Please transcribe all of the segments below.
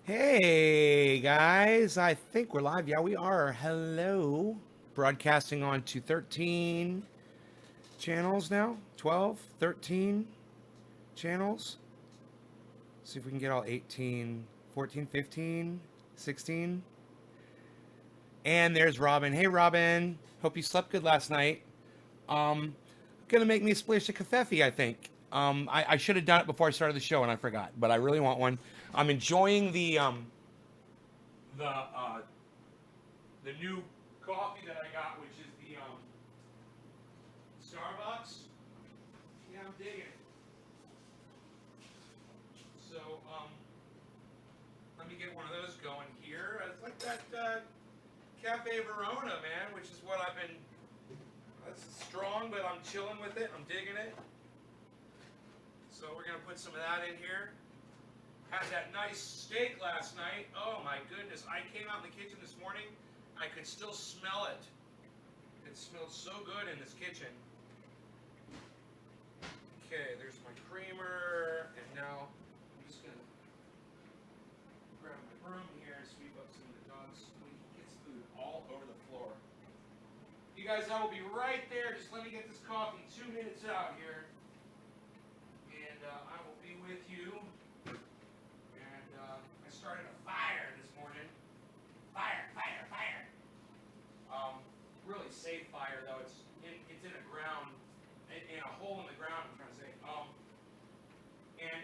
Hey guys, I think we're live. Yeah, we are. Hello. Broadcasting on to 13 channels now. 12, 13 channels. See if we can get all 18, 14, 15, 16. And there's Robin. Hey Robin. Hope you slept good last night. Gonna make me a splish of kafefe, I think. I should have done it before I started the show and I forgot, but I really want one. I'm enjoying the uh, the new coffee that I got, which is the Starbucks. Yeah, I'm digging it. So let me get one of those going here. It's like that Cafe Verona, man, which is what I've been. That's strong, but I'm chilling with it. I'm digging it. So we're gonna put some of that in here. Had that nice steak last night. Oh my goodness! I came out in the kitchen this morning. I could still smell it. It smells so good in this kitchen. Okay, there's my creamer, and now I'm just gonna grab my broom here and sweep up some of the dog's gets food all over the floor. You guys, I will be right there. Just let me get this coffee 2 minutes out here, and I will be with you. And I started a fire this morning. Fire, fire, fire. Really safe fire though. It's in a ground, in a hole in the ground. I'm trying to say. And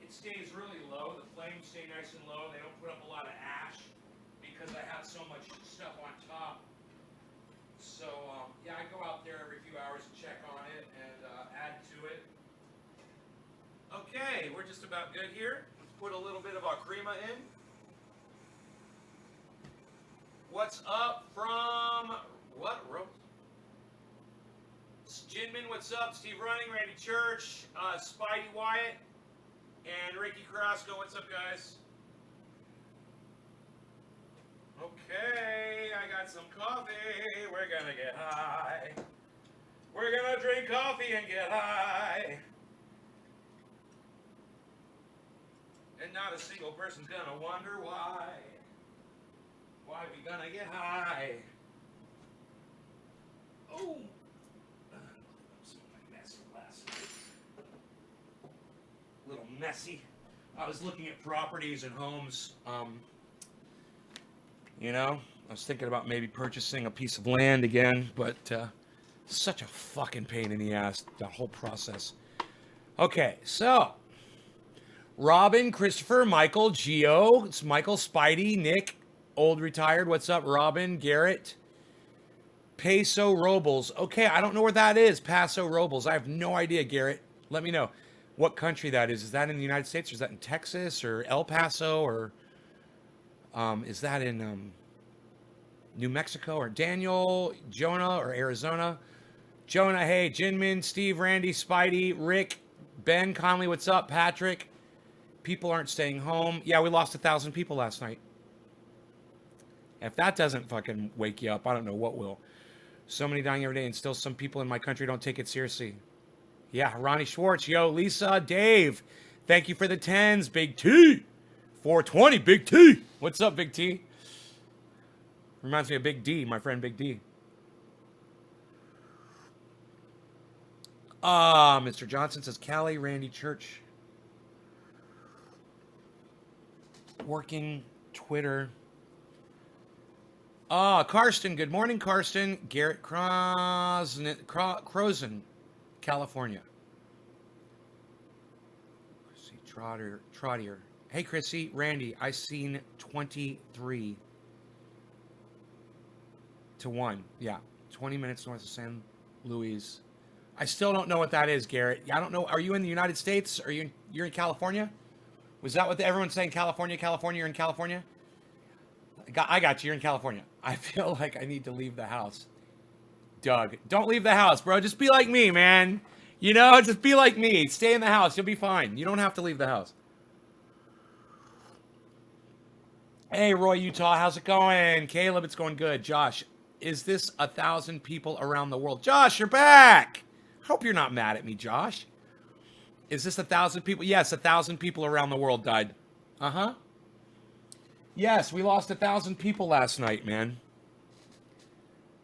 it stays really low. The flames stay nice and low. They don't put up a lot of ash because I have so much stuff on top. So yeah, I go out there every few hours and check on it and add to it. Okay, we're just about good here. Let's put a little bit of our crema in. What's up from what? Jinmin, what's up? Steve Running, Randy Church, Spidey Wyatt, and Ricky Carrasco. What's up, guys? Okay, I got some coffee. We're gonna get high. We're gonna drink coffee and get high. And not a single person's gonna wonder why. Why we gonna get high? Oh, some of my mess from last night. A little messy. I was looking at properties and homes. I was thinking about maybe purchasing a piece of land again, but such a fucking pain in the ass, the whole process. Okay, so Robin, Christopher, Michael, Geo, it's Michael, Spidey, Nick, old retired. What's up, Robin, Garrett, Paso Robles. Okay, I don't know where that is. Paso Robles. I have no idea, Garrett. Let me know what country that is. Is that in the United States, or is that in Texas, or El Paso, or is that in New Mexico, or Daniel, Jonah, or Arizona? Jonah, hey, Jinmin, Steve, Randy, Spidey, Rick, Ben, Conley, what's up? Patrick, people aren't staying home. Yeah, we lost 1,000 people last night. If that doesn't fucking wake you up, I don't know what will. So many dying every day, and still some people in my country don't take it seriously. Yeah, Ronnie Schwartz, yo, Lisa, Dave, thank you for the 10s, Big T. 420, Big T. What's up, Big T? Reminds me of Big D, my friend Big D. Mr. Johnson says, Callie, Randy Church. Working Twitter. Karsten, good morning, Karsten. Garrett Crozen, California. Chrissy Trottier. Hey, Chrissy, Randy, I seen 23 to 1. Yeah, 20 minutes north of San Luis. I still don't know what that is, Garrett. I don't know. Are you in the United States? You're in California? Was that what everyone's saying? California, California, you're in California? I got you. You're in California. I feel like I need to leave the house. Doug, don't leave the house, bro. Just be like me, man. Just be like me. Stay in the house. You'll be fine. You don't have to leave the house. Hey, Roy, Utah. How's it going? Caleb, it's going good. Josh, is this 1,000 people around the world? Josh, you're back. Hope you're not mad at me, Josh. Is this 1,000 people? Yes, 1,000 people around the world died. Uh-huh. Yes, we lost 1,000 people last night, man.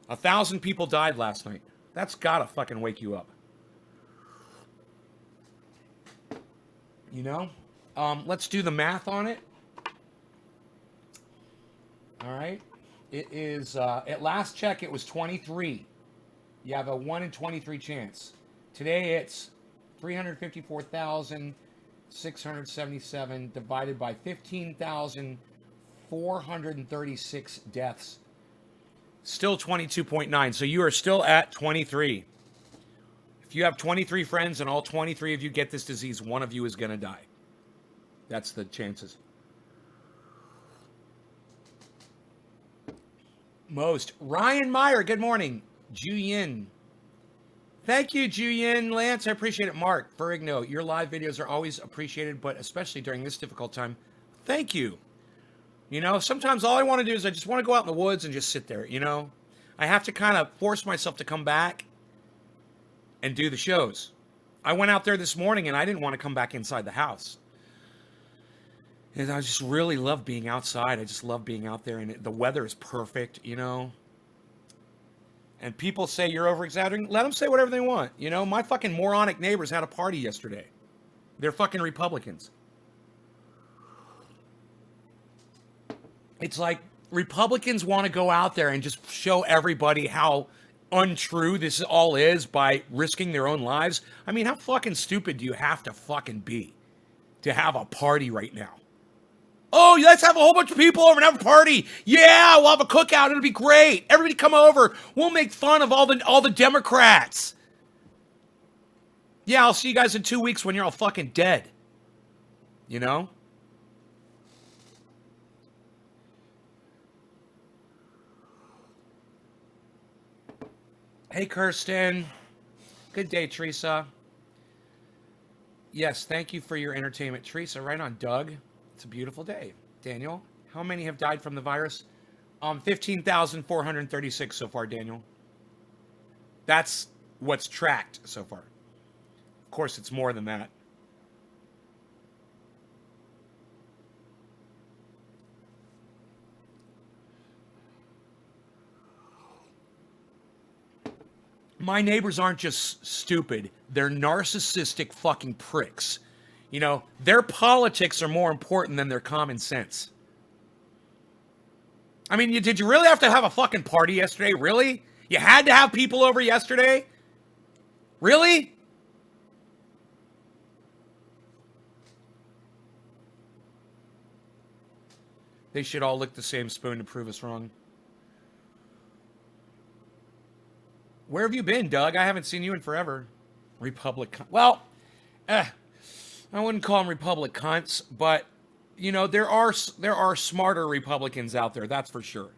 1,000 people died last night. That's gotta fucking wake you up. You know? Let's do the math on it. All right. It is, at last check, it was 23. You have a 1 in 23 chance. Today it's 354,677 divided by 15,436 deaths. Still 22.9. So you are still at 23. If you have 23 friends and all 23 of you get this disease, one of you is going to die. That's the chances. Most. Ryan Meyer, good morning. Ju Yin. Thank you, Ju Yin. Lance, I appreciate it. Mark, Ferrigno, your live videos are always appreciated, but especially during this difficult time. Thank you. You know, sometimes all I want to do is I just want to go out in the woods and just sit there, you know? I have to kind of force myself to come back and do the shows. I went out there this morning and I didn't want to come back inside the house. And I just really love being outside. I just love being out there, and the weather is perfect, you know? And people say you're over-exaggerating. Let them say whatever they want. You know, my fucking moronic neighbors had a party yesterday. They're fucking Republicans. It's like Republicans want to go out there and just show everybody how untrue this all is by risking their own lives. I mean, how fucking stupid do you have to fucking be to have a party right now? Oh, let's have a whole bunch of people over and have a party. Yeah, we'll have a cookout. It'll be great. Everybody come over. We'll make fun of all the Democrats. Yeah, I'll see you guys in 2 weeks when you're all fucking dead. You know? Hey, Kirsten. Good day, Teresa. Yes, thank you for your entertainment. Teresa, right on, Doug. It's a beautiful day. Daniel, how many have died from the virus? 15,436 so far, Daniel. That's what's tracked so far. Of course, it's more than that. My neighbors aren't just stupid. They're narcissistic fucking pricks. You know, their politics are more important than their common sense. I mean, did you really have to have a fucking party yesterday? Really? You had to have people over yesterday? Really? They should all lick the same spoon to prove us wrong. Where have you been, Doug? I haven't seen you in forever. Republic. Well, I wouldn't call them Republic cunts, but, you know, there are smarter Republicans out there, that's for sure.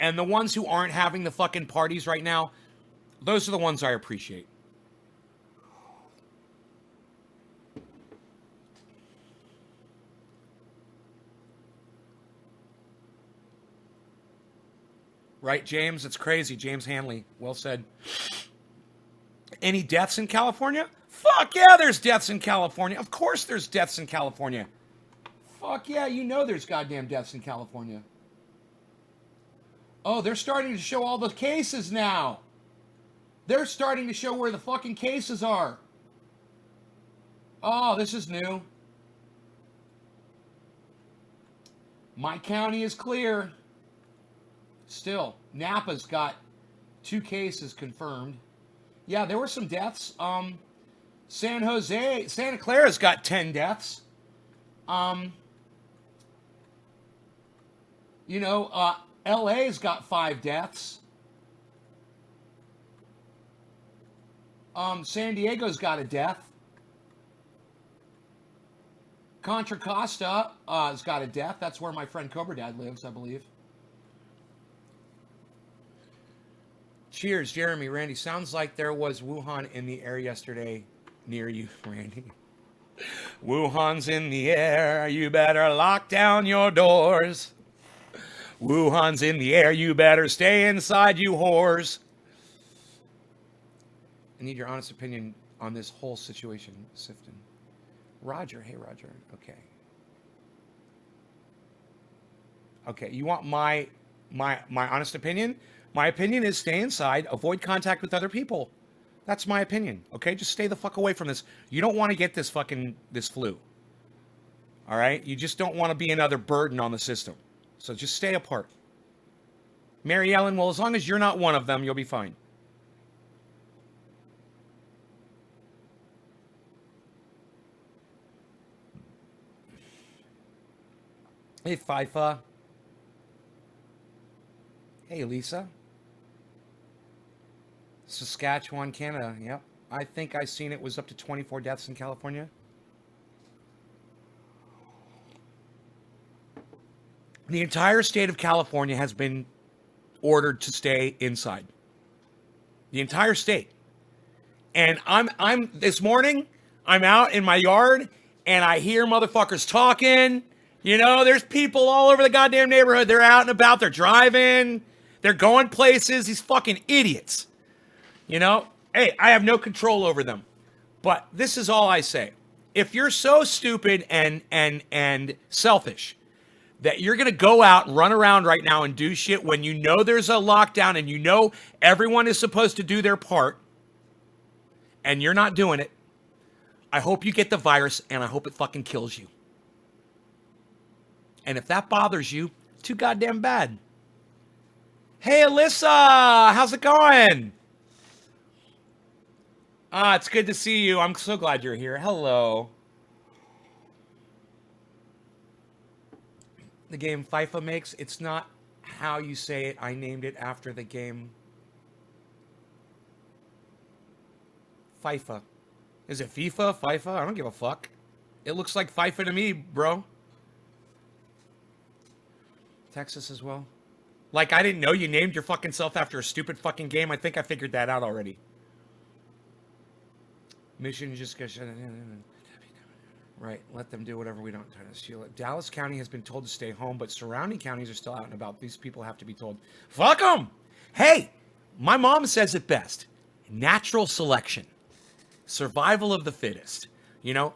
And the ones who aren't having the fucking parties right now, those are the ones I appreciate. Right, James? It's crazy. James Hanley. Well said. Any deaths in California? Fuck yeah, there's deaths in California. Of course there's deaths in California. Fuck yeah, you know there's goddamn deaths in California. Oh, they're starting to show all the cases now. They're starting to show where the fucking cases are. Oh, this is new. My county is clear. Still, Napa's got 2 cases confirmed. Yeah, there were some deaths. Santa Clara's got 10 deaths. You know, LA's got 5 deaths. San Diego's got a death. Contra Costa has got a death. That's where my friend Cobra Dad lives, I believe. Cheers, Jeremy, Randy. Sounds like there was Wuhan in the air yesterday near you, Randy. Wuhan's in the air. You better lock down your doors. Wuhan's in the air. You better stay inside, you whores. I need your honest opinion on this whole situation, Sifton. Roger. Hey, Roger. Okay. Okay, you want my honest opinion? My opinion is stay inside, avoid contact with other people. That's my opinion. Okay, just stay the fuck away from this. You don't want to get this flu. All right, you just don't want to be another burden on the system. So just stay apart. Mary Ellen, well, as long as you're not one of them, you'll be fine. Hey, FIFA. Hey, Lisa. Saskatchewan, Canada. Yep. I think I seen it was up to 24 deaths in California. The entire state of California has been ordered to stay inside. The entire state. And I'm this morning, I'm out in my yard and I hear motherfuckers talking. You know, there's people all over the goddamn neighborhood. They're out and about, they're driving, they're going places, these fucking idiots. You know, hey, I have no control over them. But this is all I say. If you're so stupid and selfish that you're going to go out and run around right now and do shit when you know there's a lockdown and you know everyone is supposed to do their part and you're not doing it, I hope you get the virus and I hope it fucking kills you. And if that bothers you, too goddamn bad. Hey, Alyssa, how's it going? It's good to see you. I'm so glad you're here. Hello. The game FIFA makes, it's not how you say it. I named it after the game. FIFA. Is it FIFA? FIFA? I don't give a fuck. It looks like FIFA to me, bro. Texas as well. Like, I didn't know you named your fucking self after a stupid fucking game. I think I figured that out already. Mission just... Right, let them do whatever we don't try to steal it. Dallas County has been told to stay home, but surrounding counties are still out and about. These people have to be told, fuck them! Hey, my mom says it best. Natural selection. Survival of the fittest. You know,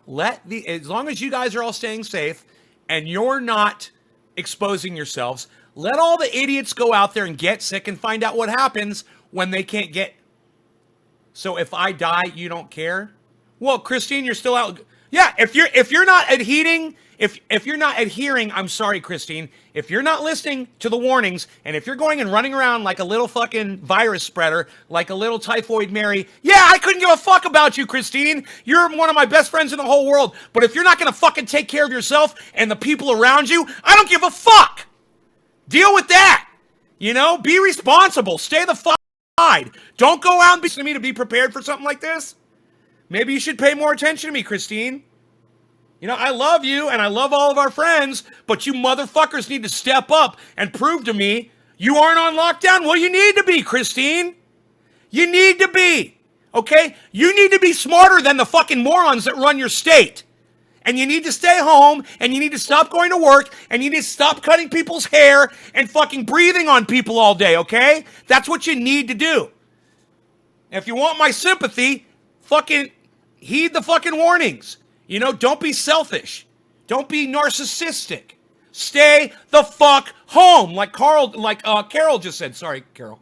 as long as you guys are all staying safe and you're not exposing yourselves, let all the idiots go out there and get sick and find out what happens when they can't get. So if I die, you don't care? Well, Christine, you're still out. Yeah, if you're not adhering, if you're not adhering, I'm sorry, Christine. If you're not listening to the warnings, and if you're going and running around like a little fucking virus spreader, like a little typhoid Mary, yeah, I couldn't give a fuck about you, Christine. You're one of my best friends in the whole world. But if you're not gonna fucking take care of yourself and the people around you, I don't give a fuck. Deal with that. You know, be responsible. Stay the fuck aside. Don't go out and be to me to be prepared for something like this. Maybe you should pay more attention to me, Christine. You know, I love you and I love all of our friends, but you motherfuckers need to step up and prove to me you aren't on lockdown. Well, you need to be, Christine. You need to be, okay? You need to be smarter than the fucking morons that run your state. And you need to stay home, and you need to stop going to work, and you need to stop cutting people's hair and fucking breathing on people all day, okay? That's what you need to do. If you want my sympathy, fucking heed the fucking warnings. You know, don't be selfish. Don't be narcissistic. Stay the fuck home, like Carol just said. Sorry, Carol.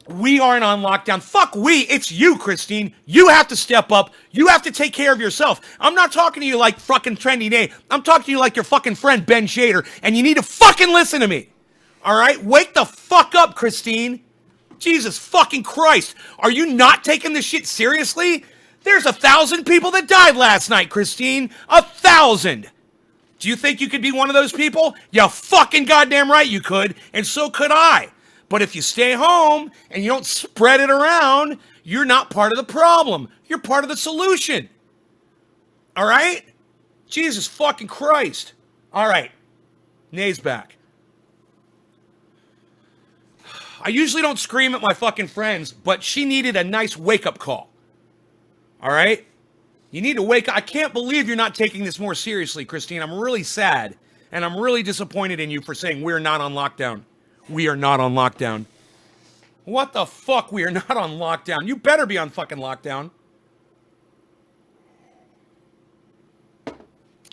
We aren't on lockdown. Fuck we. It's you, Christine. You have to step up. You have to take care of yourself. I'm not talking to you like fucking Trendy Nate. I'm talking to you like your fucking friend Ben Shader, and you need to fucking listen to me. All right? Wake the fuck up, Christine. Jesus fucking Christ. Are you not taking this shit seriously? There's 1,000 people that died last night, Christine. 1,000. Do you think you could be one of those people? You fucking goddamn right you could, and so could I. But if you stay home and you don't spread it around, you're not part of the problem. You're part of the solution. All right? Jesus fucking Christ. All right. Nay's back. I usually don't scream at my fucking friends, but she needed a nice wake-up call. All right? You need to wake up. I can't believe you're not taking this more seriously, Christine. I'm really sad, and I'm really disappointed in you for saying we're not on lockdown. We are not on lockdown. What the fuck? We are not on lockdown. You better be on fucking lockdown.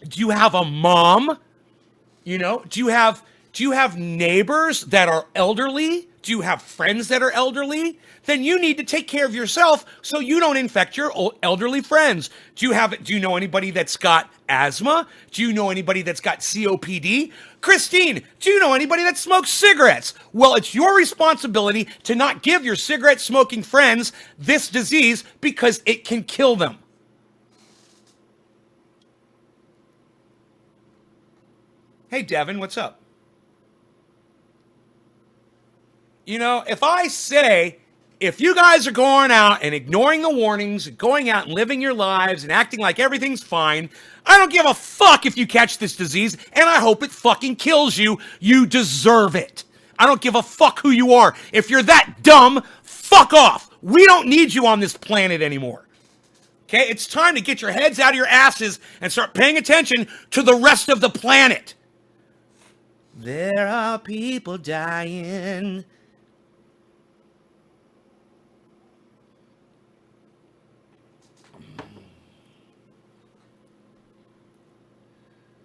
Do you have a mom? You know, do you have neighbors that are elderly? Do you have friends that are elderly? Then you need to take care of yourself so you don't infect your elderly friends. Do you know anybody that's got asthma? Do you know anybody that's got COPD? Christine, do you know anybody that smokes cigarettes? Well, it's your responsibility to not give your cigarette smoking friends this disease because it can kill them. Hey, Devin, what's up? You know, if you guys are going out and ignoring the warnings, going out and living your lives and acting like everything's fine, I don't give a fuck if you catch this disease, and I hope it fucking kills you. You deserve it. I don't give a fuck who you are. If you're that dumb, fuck off. We don't need you on this planet anymore. Okay? It's time to get your heads out of your asses and start paying attention to the rest of the planet. There are people dying.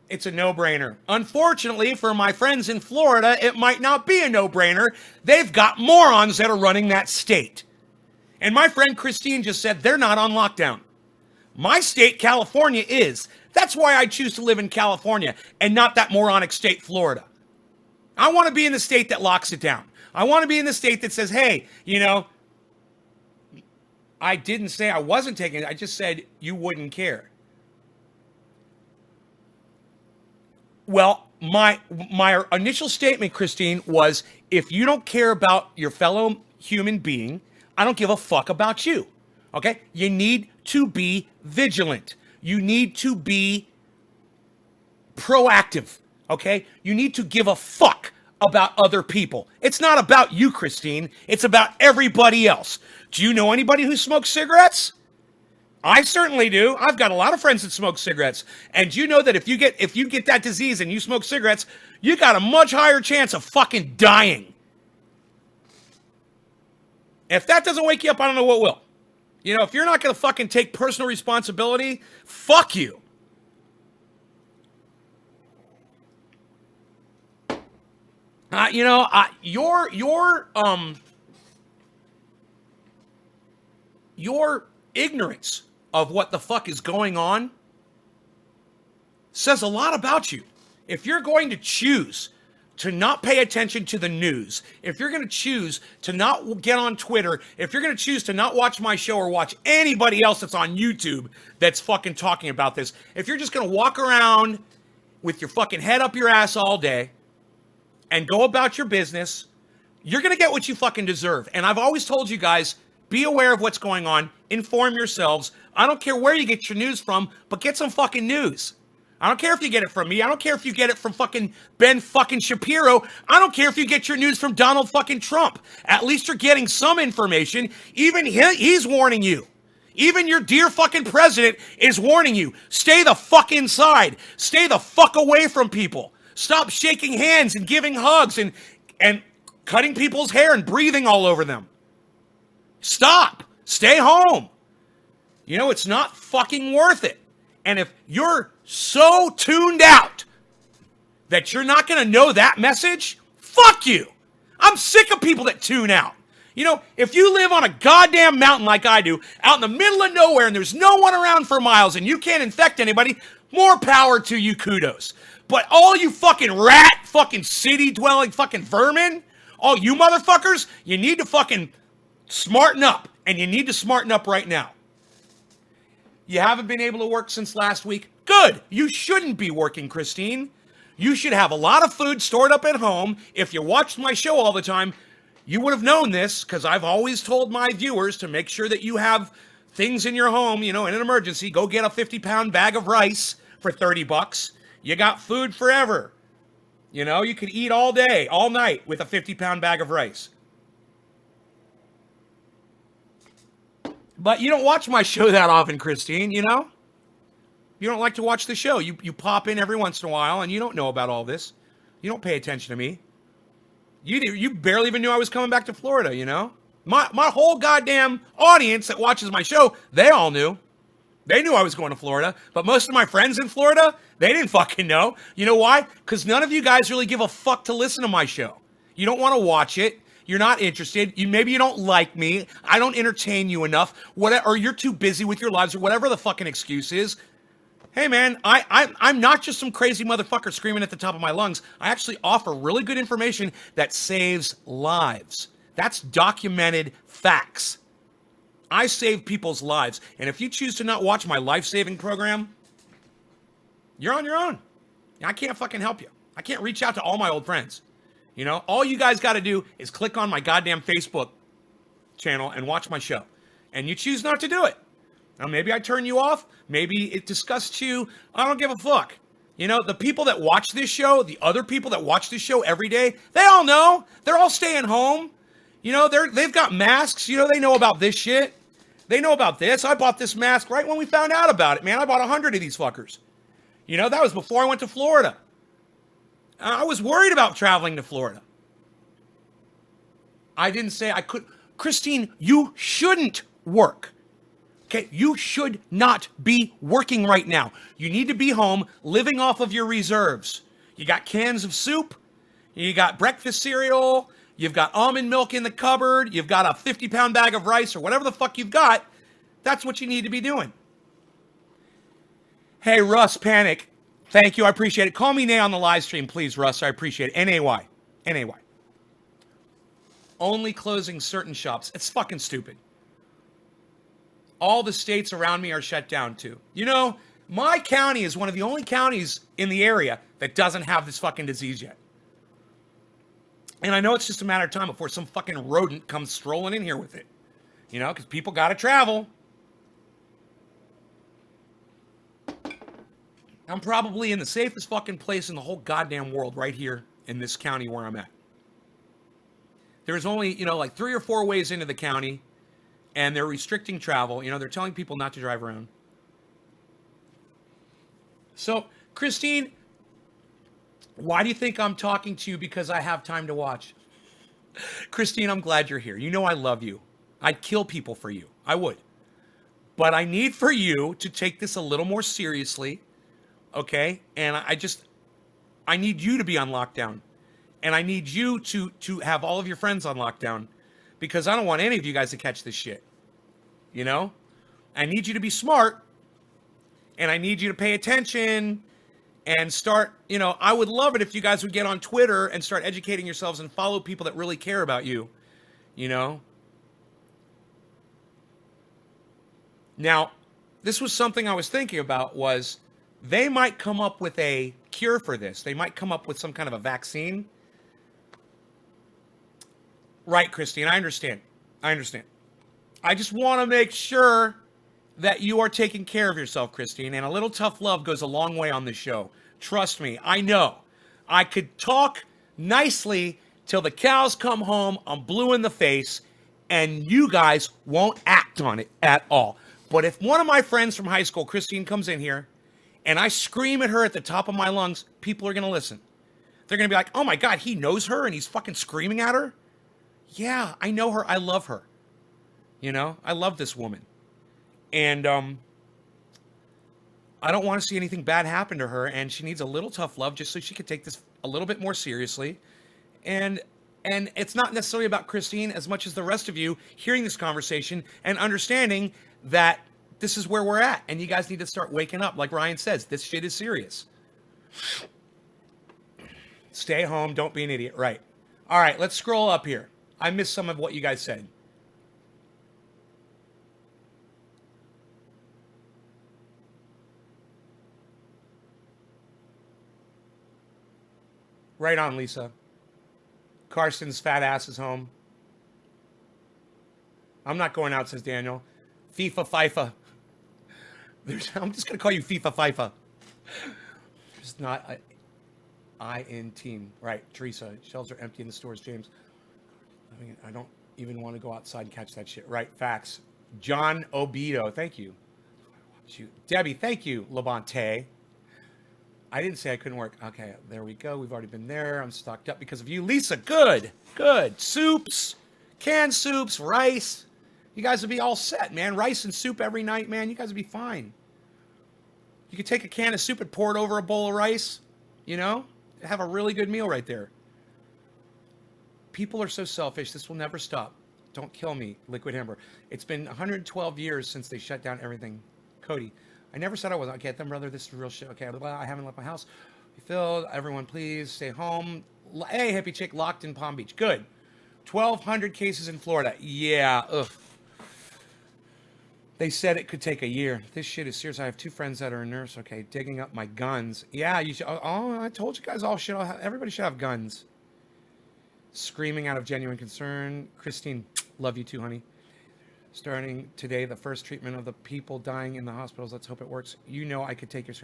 It's a no-brainer. Unfortunately, for my friends in Florida, it might not be a no-brainer. They've got morons that are running that state. And my friend Christine just said they're not on lockdown. My state, California, is. That's why I choose to live in California and not that moronic state, Florida. I want to be in the state that locks it down. I want to be in the state that says, hey, you know, I didn't say I wasn't taking it. I just said you wouldn't care. Well, my initial statement, Christine, was if you don't care about your fellow human being, I don't give a fuck about you. Okay? You need to be vigilant. You need to be proactive. Okay? You need to give a fuck about other people. It's not about you, Christine. It's about everybody else. Do you know anybody who smokes cigarettes? I certainly do. I've got a lot of friends that smoke cigarettes. And you know that if you get that disease and you smoke cigarettes, you got a much higher chance of fucking dying. If that doesn't wake you up, I don't know what will. You know, if you're not going to fucking take personal responsibility, fuck you. Your ignorance of what the fuck is going on says a lot about you. If you're going to choose to not pay attention to the news, if you're going to choose to not get on Twitter, if you're going to choose to not watch my show or watch anybody else that's on YouTube that's fucking talking about this, if you're just going to walk around with your fucking head up your ass all day and go about your business, you're going to get what you fucking deserve. And I've always told you guys, be aware of what's going on. Inform yourselves. I don't care where you get your news from, but get some fucking news. I don't care if you get it from me. I don't care if you get it from fucking Ben fucking Shapiro. I don't care if you get your news from Donald fucking Trump. At least you're getting some information. Even he's warning you. Even your dear fucking president is warning you. Stay the fuck inside. Stay the fuck away from people. Stop shaking hands and giving hugs and cutting people's hair and breathing all over them. Stop. Stay home. You know, it's not fucking worth it. And if you're so tuned out that you're not going to know that message, fuck you. I'm sick of people that tune out. You know, if you live on a goddamn mountain like I do, out in the middle of nowhere, and there's no one around for miles, and you can't infect anybody, more power to you, kudos. But all you fucking rat, fucking city-dwelling fucking vermin, all you motherfuckers, you need to fucking smarten up, and you need to smarten up right now. You haven't been able to work since last week? Good. You shouldn't be working, Christine. You should have a lot of food stored up at home. If you watched my show all the time, you would have known this, because I've always told my viewers to make sure that you have things in your home, you know, in an emergency. Go get a 50-pound bag of rice for $30. You got food forever. You know, you could eat all day, all night with a 50-pound bag of rice. But you don't watch my show that often, Christine, you know? You don't like to watch the show. You pop in every once in a while, and you don't know about all this. You don't pay attention to me. You barely even knew I was coming back to Florida, you know? My whole goddamn audience that watches my show, they all knew. They knew I was going to Florida, but most of my friends in Florida, they didn't fucking know. You know why? Because none of you guys really give a fuck to listen to my show. You don't want to watch it. You're not interested. Maybe you don't like me. I don't entertain you enough. Or you're too busy with your lives or whatever the fucking excuse is. Hey, man, I'm not just some crazy motherfucker screaming at the top of my lungs. I actually offer really good information that saves lives. That's documented facts. I save people's lives. And if you choose to not watch my life-saving program, you're on your own. I can't fucking help you. I can't reach out to all my old friends. You know, all you guys got to do is click on my goddamn Facebook channel and watch my show. And you choose not to do it. Now, maybe I turn you off. Maybe it disgusts you. I don't give a fuck. You know, the people that watch this show, the other people that watch this show every day, they all know. They're all staying home. You know, they've got masks. You know, they know about this shit. They know about this. I bought this mask right when we found out about it, man. I bought 100 of these fuckers. You know, that was before I went to Florida. I was worried about traveling to Florida. I didn't say I could. Christine, you shouldn't work. Okay, you should not be working right now. You need to be home living off of your reserves. You got cans of soup. You got breakfast cereal. You've got almond milk in the cupboard. You've got a 50-pound bag of rice or whatever the fuck you've got. That's what you need to be doing. Hey, Russ Panic. Thank you. I appreciate it. Call me Nay on the live stream, please, Russ. I appreciate it. N-A-Y. N-A-Y. Only closing certain shops. It's fucking stupid. All the states around me are shut down, too. You know, my county is one of the only counties in the area that doesn't have this fucking disease yet. And I know it's just a matter of time before some fucking rodent comes strolling in here with it. You know, because people got to travel. I'm probably in the safest fucking place in the whole goddamn world right here in this county where I'm at. There's only, you know, like 3 or 4 ways into the county, and they're restricting travel. You know, they're telling people not to drive around. So, Christine, why do you think I'm talking to you? Because I have time to watch. Christine, I'm glad you're here. You know I love you. I'd kill people for you. I would. But I need for you to take this a little more seriously. Okay? And I need you to be on lockdown. And I need you to have all of your friends on lockdown. Because I don't want any of you guys to catch this shit. You know? I need you to be smart. And I need you to pay attention. And start, you know, I would love it if you guys would get on Twitter and start educating yourselves and follow people that really care about you. You know? Now, this was something I was thinking about was they might come up with a cure for this. They might come up with some kind of a vaccine. Right, Christine, I understand. I just want to make sure that you are taking care of yourself, Christine, and a little tough love goes a long way on this show. Trust me, I know. I could talk nicely till the cows come home, I'm blue in the face, and you guys won't act on it at all. But if one of my friends from high school, Christine, comes in here, and I scream at her at the top of my lungs, people are going to listen. They're going to be like, oh my God, he knows her, and he's fucking screaming at her? Yeah, I know her, I love her. You know, I love this woman. And I don't want to see anything bad happen to her, and she needs a little tough love just so she can take this a little bit more seriously. And it's not necessarily about Christine as much as the rest of you hearing this conversation and understanding that this is where we're at, and you guys need to start waking up. Like Ryan says, this shit is serious. Stay home, don't be an idiot. Right. All right, let's scroll up here. I missed some of what you guys said. Right on, Lisa. Carson's fat ass is home. I'm not going out, says Daniel. FIFA FIFA. I'm just going to call you FIFA FIFA. There's not I in team. Right, Teresa. Shelves are empty in the stores, James. I don't even want to go outside and catch that shit. Right, facts. John Obido, thank you. Debbie, thank you, Labonte. I didn't say I couldn't work. Okay, there we go. We've already been there. I'm stocked up because of you. Lisa, good. Soups, canned soups, rice. You guys would be all set, man. Rice and soup every night, man. You guys would be fine. You could take a can of soup and pour it over a bowl of rice, you know? Have a really good meal right there. People are so selfish. This will never stop. Don't kill me, Liquid Hammer. It's been 112 years since they shut down everything. Cody, I never said I wasn't. Okay, then, brother, this is real shit. Okay, I haven't left my house. Filled. Everyone, please stay home. Hey, hippie chick, locked in Palm Beach. Good. 1,200 cases in Florida. Yeah. Ugh. They said it could take a year. This shit is serious. I have 2 friends that are a nurse. Okay, digging up my guns. Yeah, you should. Oh, I told you guys all should. Everybody should have guns. Screaming out of genuine concern. Christine, love you too, honey. Starting today, the first treatment of the people dying in the hospitals. Let's hope it works. You know I could take your...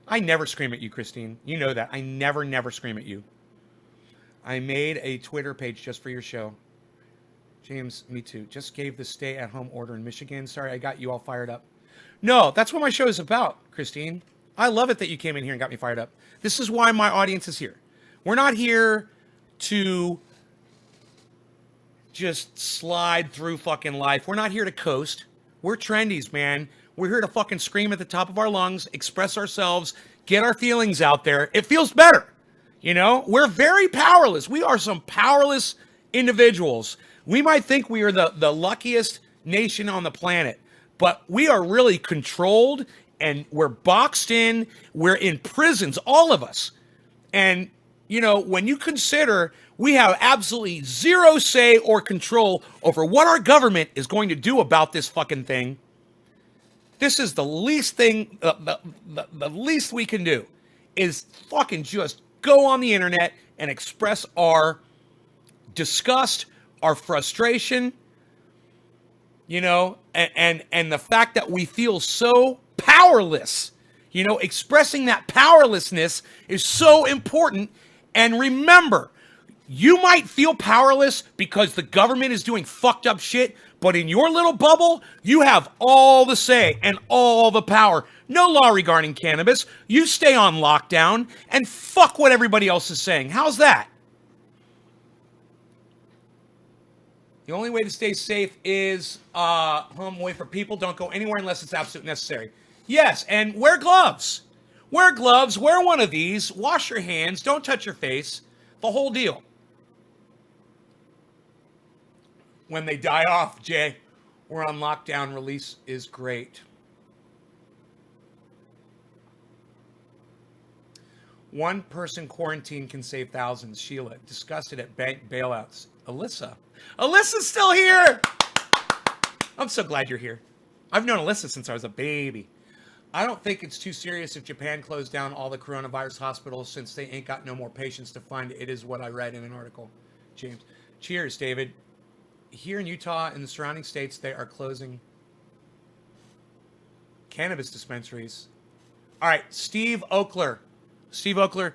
I never scream at you, Christine. You know that. I never scream at you. I made a Twitter page just for your show. James, me too. Just gave the stay-at-home order in Michigan. Sorry, I got you all fired up. No, that's what my show is about, Christine. I love it that you came in here and got me fired up. This is why my audience is here. We're not here to just slide through fucking life. We're not here to coast. We're trendies, man. We're here to fucking scream at the top of our lungs, express ourselves, get our feelings out there. It feels better. You know, we're very powerless. We are some powerless individuals. We might think we are the luckiest nation on the planet, but we are really controlled and we're boxed in. We're in prisons, all of us. And, you know, when you consider we have absolutely zero say or control over what our government is going to do about this fucking thing, this is the least thing, the least we can do is fucking just go on the internet and express our disgust, our frustration, you know, and the fact that we feel so powerless. You know, expressing that powerlessness is so important. And remember, you might feel powerless because the government is doing fucked up shit, but in your little bubble, you have all the say and all the power. No law regarding cannabis. You stay on lockdown and fuck what everybody else is saying. How's that? The only way to stay safe is home away from people. Don't go anywhere unless it's absolutely necessary. Yes, and wear gloves. Wear gloves. Wear one of these. Wash your hands. Don't touch your face. The whole deal. When they die off, Jay, we're on lockdown. Release is great. One person quarantine can save thousands. Sheila, disgusted at bank bailouts. Alyssa's still here. I'm so glad you're here. I've known Alyssa since I was a baby. I don't think it's too serious if Japan closed down all the coronavirus hospitals since they ain't got no more patients to find. It is what I read in an article. James. Cheers, David. Here in Utah and the surrounding states, they are closing cannabis dispensaries. All right, Steve Oakler. Steve Oakler,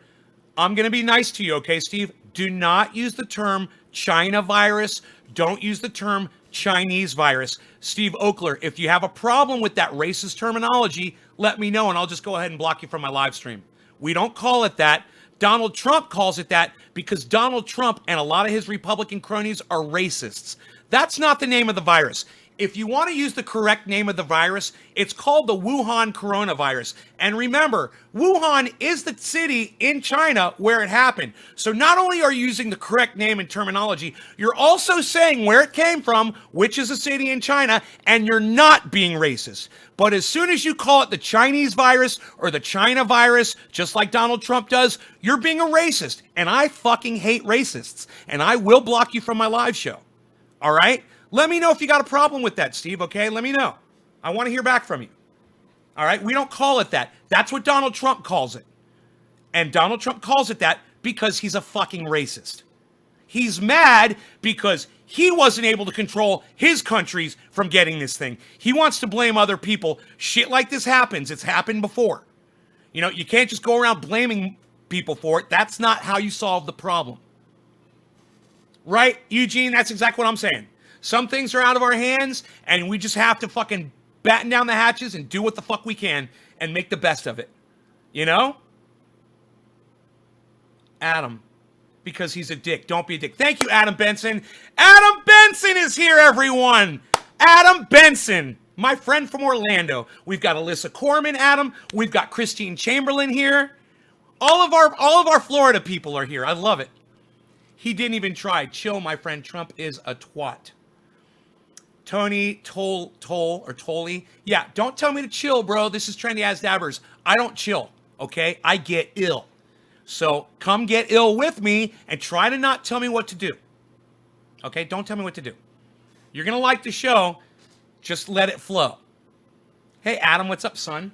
I'm going to be nice to you, okay, Steve? Do not use the term China virus. Don't use the term Chinese virus. Steve Oakler, if you have a problem with that racist terminology, let me know and I'll just go ahead and block you from my live stream. We don't call it that. Donald Trump calls it that because Donald Trump and a lot of his Republican cronies are racists. That's not the name of the virus. If you want to use the correct name of the virus, it's called the Wuhan coronavirus. And remember, Wuhan is the city in China where it happened. So not only are you using the correct name and terminology, you're also saying where it came from, which is a city in China, and you're not being racist. But as soon as you call it the Chinese virus or the China virus, just like Donald Trump does, you're being a racist. And I fucking hate racists. And I will block you from my live show. All right? Let me know if you got a problem with that, Steve, okay? Let me know. I want to hear back from you. All right? We don't call it that. That's what Donald Trump calls it. And Donald Trump calls it that because he's a fucking racist. He's mad because he wasn't able to control his countries from getting this thing. He wants to blame other people. Shit like this happens. It's happened before. You know, you can't just go around blaming people for it. That's not how you solve the problem. Right, Eugene? That's exactly what I'm saying. Some things are out of our hands, and we just have to fucking batten down the hatches and do what the fuck we can and make the best of it. You know? Adam. Because he's a dick. Don't be a dick. Thank you, Adam Benson. Adam Benson is here, everyone. Adam Benson, my friend from Orlando. We've got Alyssa Corman, Adam. We've got Christine Chamberlain here. All of our Florida people are here. I love it. He didn't even try. Chill, my friend. Trump is a twat. Tony Tolly. Yeah, don't tell me to chill, bro. This is Trendy As Dabbers. I don't chill, okay? I get ill. So come get ill with me and try to not tell me what to do. Okay? Don't tell me what to do. You're going to like the show. Just let it flow. Hey, Adam, what's up, son?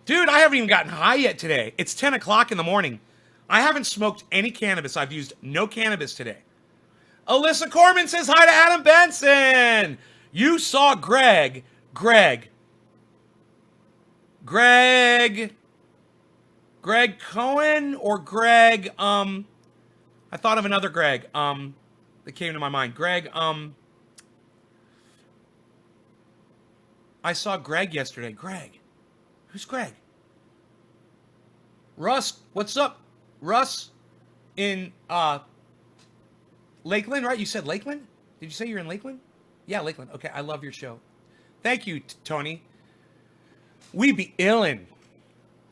Dude, I haven't even gotten high yet today. It's 10 o'clock in the morning. I haven't smoked any cannabis. I've used no cannabis today. Alyssa Corman says hi to Adam Benson. You saw Greg Cohen or Greg, I thought of another Greg, that came to my mind. I saw Greg yesterday. Greg. Who's Greg? Russ, what's up? Russ in, Lakeland, right? You said Lakeland? Did you say you're in Lakeland? Yeah, Lakeland. Okay, I love your show. Thank you, Tony. We be illin'.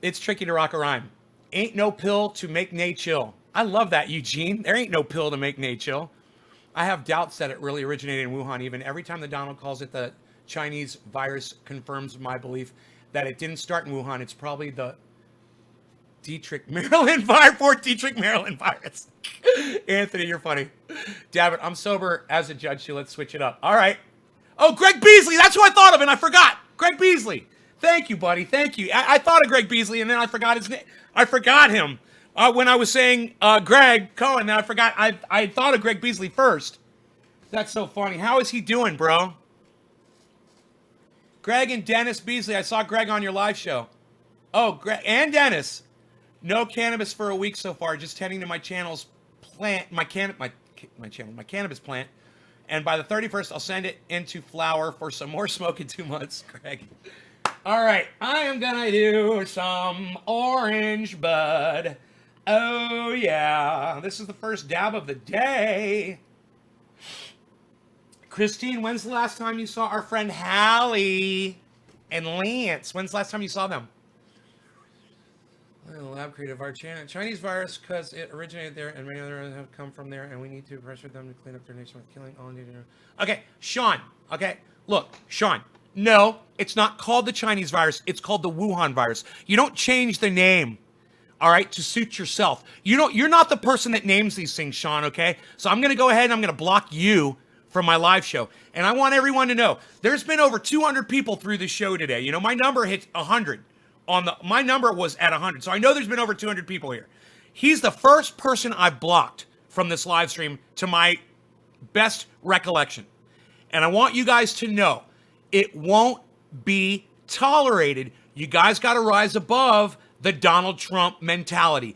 It's tricky to rock a rhyme. Ain't no pill to make Nate chill. I love that, Eugene. There ain't no pill to make Nate chill. I have doubts that it really originated in Wuhan. Even every time the Donald calls it the Chinese virus confirms my belief that it didn't start in Wuhan. It's probably the Dietrich, Maryland virus. Fort Dietrich, Maryland virus. Anthony, you're funny. Damn it, I'm sober as a judge, so let's switch it up. All right. Oh, Greg Beasley. That's who I thought of, and I forgot. Greg Beasley. Thank you, buddy. Thank you. I thought of Greg Beasley, and then I forgot his name. I forgot him when I was saying Greg Cohen. Then I forgot. I thought of Greg Beasley first. That's so funny. How is he doing, bro? Greg and Dennis Beasley. I saw Greg on your live show. Oh, Greg and Dennis. No cannabis for a week so far. Just tending to my channel's plant, my cannabis plant. And by the 31st, I'll send it into flower for some more smoke in 2 months, Greg. All right, I am gonna do some orange bud. Oh yeah, this is the first dab of the day. Christine, when's the last time you saw our friend Hallie and Lance? When's the last time you saw them? The lab created our Chinese virus because it originated there and many others have come from there, and we need to pressure them to clean up their nation with killing all indigenous. Okay, Sean. Okay, look, Sean. No, it's not called the Chinese virus. It's called the Wuhan virus. You don't change the name, all right, to suit yourself. You're not the person that names these things, Sean. Okay, so I'm gonna go ahead and I'm gonna block you from my live show, and I want everyone to know there's been over 200 people through the show today. You know, my number hit 100. My number was at 100, so I know there's been over 200 people here. He's the first person I've blocked from this live stream to my best recollection. And I want you guys to know, it won't be tolerated. You guys got to rise above the Donald Trump mentality.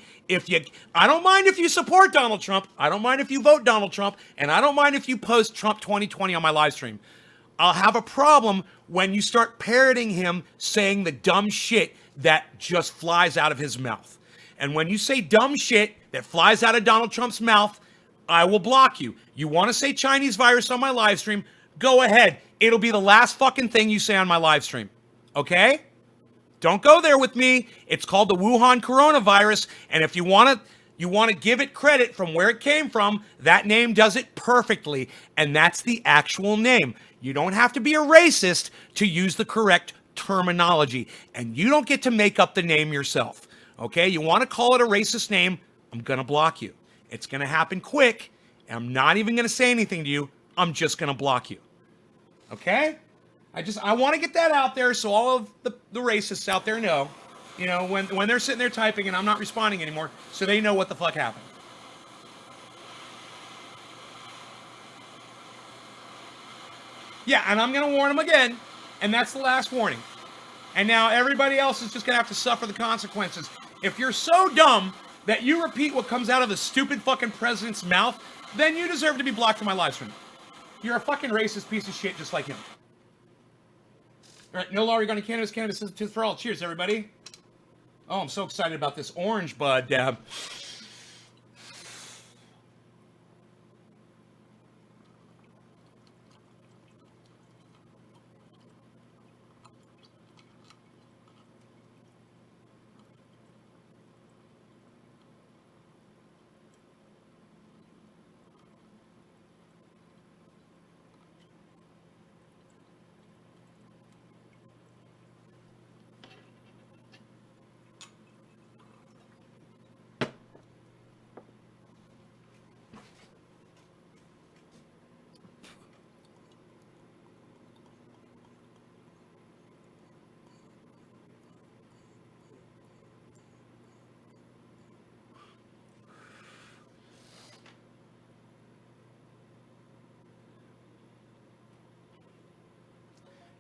I don't mind if you support Donald Trump. I don't mind if you vote Donald Trump. And I don't mind if you post Trump 2020 on my live stream. I'll have a problem when you start parroting him saying the dumb shit that just flies out of his mouth. And when you say dumb shit that flies out of Donald Trump's mouth, I will block you. You want to say Chinese virus on my live stream? Go ahead. It'll be the last fucking thing you say on my live stream. Okay? Don't go there with me. It's called the Wuhan coronavirus. And if you want to give it credit from where it came from, that name does it perfectly. And that's the actual name. You don't have to be a racist to use the correct terminology. And you don't get to make up the name yourself. Okay? You want to call it a racist name, I'm going to block you. It's going to happen quick. And I'm not even going to say anything to you. I'm just going to block you. Okay? I want to get that out there so all of the racists out there know, you know, when they're sitting there typing and I'm not responding anymore, so they know what the fuck happened. Yeah, and I'm going to warn them again, and that's the last warning. And now everybody else is just going to have to suffer the consequences. If you're so dumb that you repeat what comes out of the stupid fucking president's mouth, then you deserve to be blocked from my live stream. You're a fucking racist piece of shit just like him. All right, no longer going to cannabis. Cannabis is for all. Cheers, everybody. Oh, I'm so excited about this orange bud dab.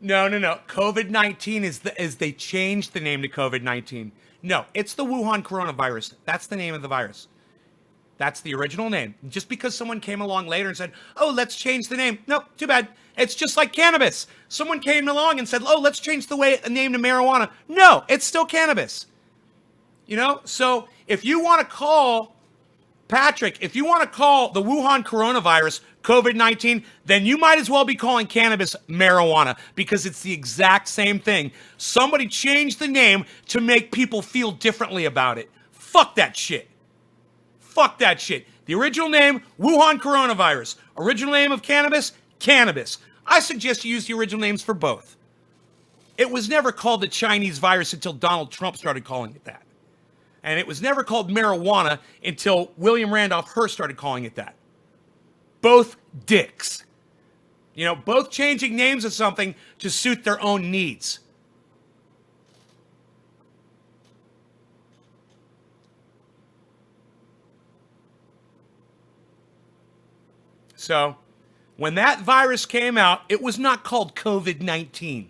No, no, no. COVID-19 is they changed the name to COVID-19. No, it's the Wuhan coronavirus. That's the name of the virus. That's the original name. Just because someone came along later and said, "Oh, let's change the name." Nope, too bad. It's just like cannabis. Someone came along and said, "Oh, let's change the name to marijuana." No, it's still cannabis. You know? So, if you want to call Patrick, if you want to call the Wuhan coronavirus COVID-19, then you might as well be calling cannabis marijuana because it's the exact same thing. Somebody changed the name to make people feel differently about it. Fuck that shit. Fuck that shit. The original name, Wuhan coronavirus. Original name of cannabis, cannabis. I suggest you use the original names for both. It was never called the Chinese virus until Donald Trump started calling it that. And it was never called marijuana until William Randolph Hearst started calling it that. Both dicks. You know, both changing names of something to suit their own needs. So, when that virus came out, it was not called COVID-19.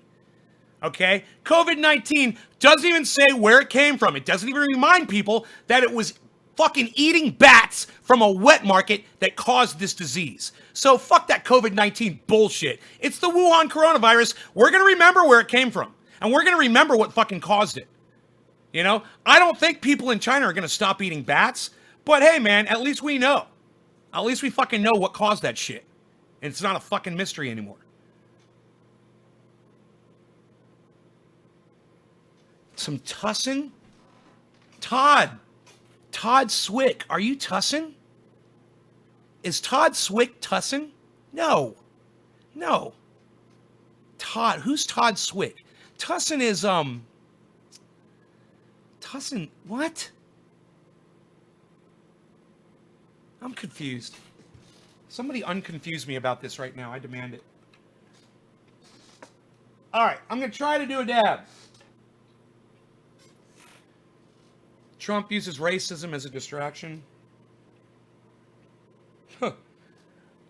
Okay? COVID-19 doesn't even say where it came from. It doesn't even remind people that it was fucking eating bats from a wet market that caused this disease. So fuck that COVID-19 bullshit. It's the Wuhan coronavirus. We're going to remember where it came from. And we're going to remember what fucking caused it. You know? I don't think people in China are going to stop eating bats. But hey, man, at least we know. At least we fucking know what caused that shit. And it's not a fucking mystery anymore. Some Tussin? Todd Swick. Are you Tussin? Is Todd Swick Tussin? No. Todd. Who's Todd Swick? Tussin is, Tussin, what? I'm confused. Somebody unconfuse me about this right now. I demand it. All right, I'm going to try to do a dab. Trump uses racism as a distraction. Huh.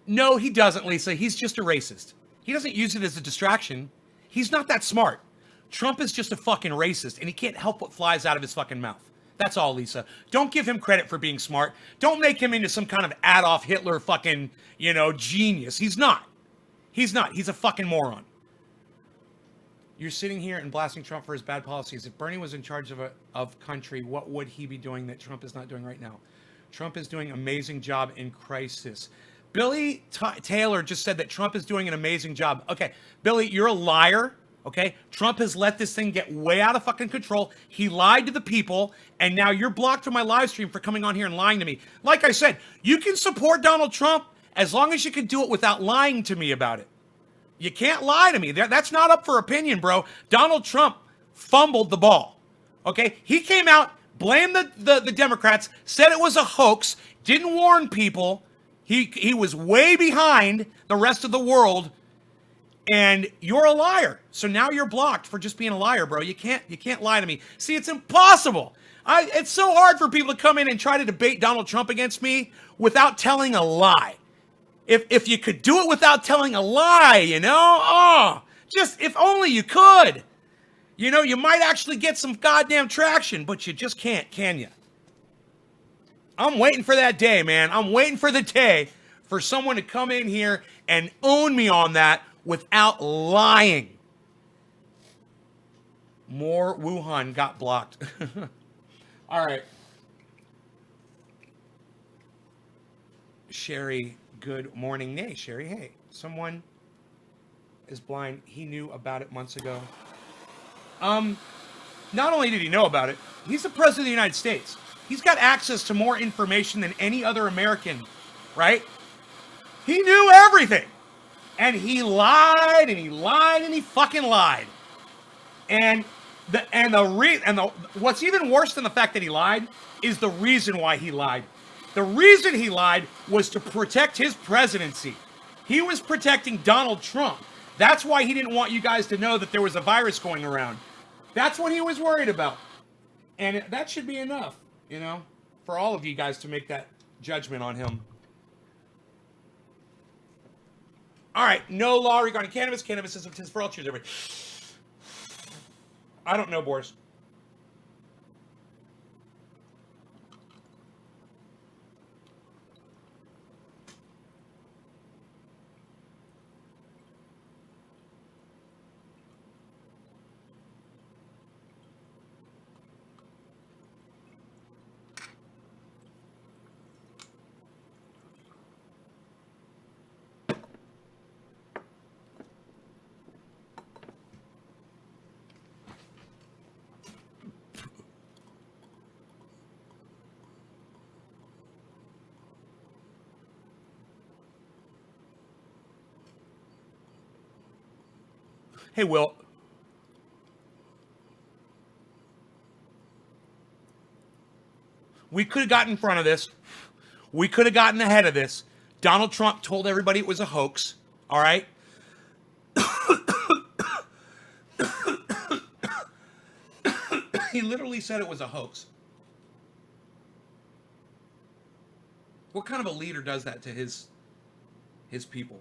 No, he doesn't, Lisa. He's just a racist. He doesn't use it as a distraction. He's not that smart. Trump is just a fucking racist, and he can't help what flies out of his fucking mouth. That's all, Lisa. Don't give him credit for being smart. Don't make him into some kind of Adolf Hitler fucking, genius. He's not. He's a fucking moron. You're sitting here and blasting Trump for his bad policies. If Bernie was in charge of country, what would he be doing that Trump is not doing right now? Trump is doing an amazing job in crisis. Billy Taylor just said that Trump is doing an amazing job. Okay, Billy, you're a liar. Okay, Trump has let this thing get way out of fucking control. He lied to the people, and now you're blocked from my live stream for coming on here and lying to me. Like I said, you can support Donald Trump as long as you can do it without lying to me about it. You can't lie to me. That's not up for opinion, bro. Donald Trump fumbled the ball. Okay? He came out, blamed the Democrats, said it was a hoax, didn't warn people. He was way behind the rest of the world, and you're a liar. So now you're blocked for just being a liar, bro. You can't lie to me. See, it's impossible. It's so hard for people to come in and try to debate Donald Trump against me without telling a lie. If you could do it without telling a lie, just if only you could. You might actually get some goddamn traction, but you just can't, can you? I'm waiting for that day, man. I'm waiting for the day for someone to come in here and own me on that without lying. More Wuhan got blocked. All right. Sherry, good morning. Nay, Sherry, hey. Someone is blind. He knew about it months ago. Not only did he know about it, he's the president of the United States. He's got access to more information than any other American, right? He knew everything. And he lied, and he lied, and he fucking lied. And what's even worse than the fact that he lied is the reason why he lied. The reason he lied was to protect his presidency. He was protecting Donald Trump. That's why he didn't want you guys to know that there was a virus going around. That's what he was worried about. And that should be enough, for all of you guys to make that judgment on him. All right, no law regarding cannabis. Cannabis is for all. Cheers, everybody. I don't know, Boris. Hey, Will. We could have gotten in front of this. We could have gotten ahead of this. Donald Trump told everybody it was a hoax. All right? He literally said it was a hoax. What kind of a leader does that to his people?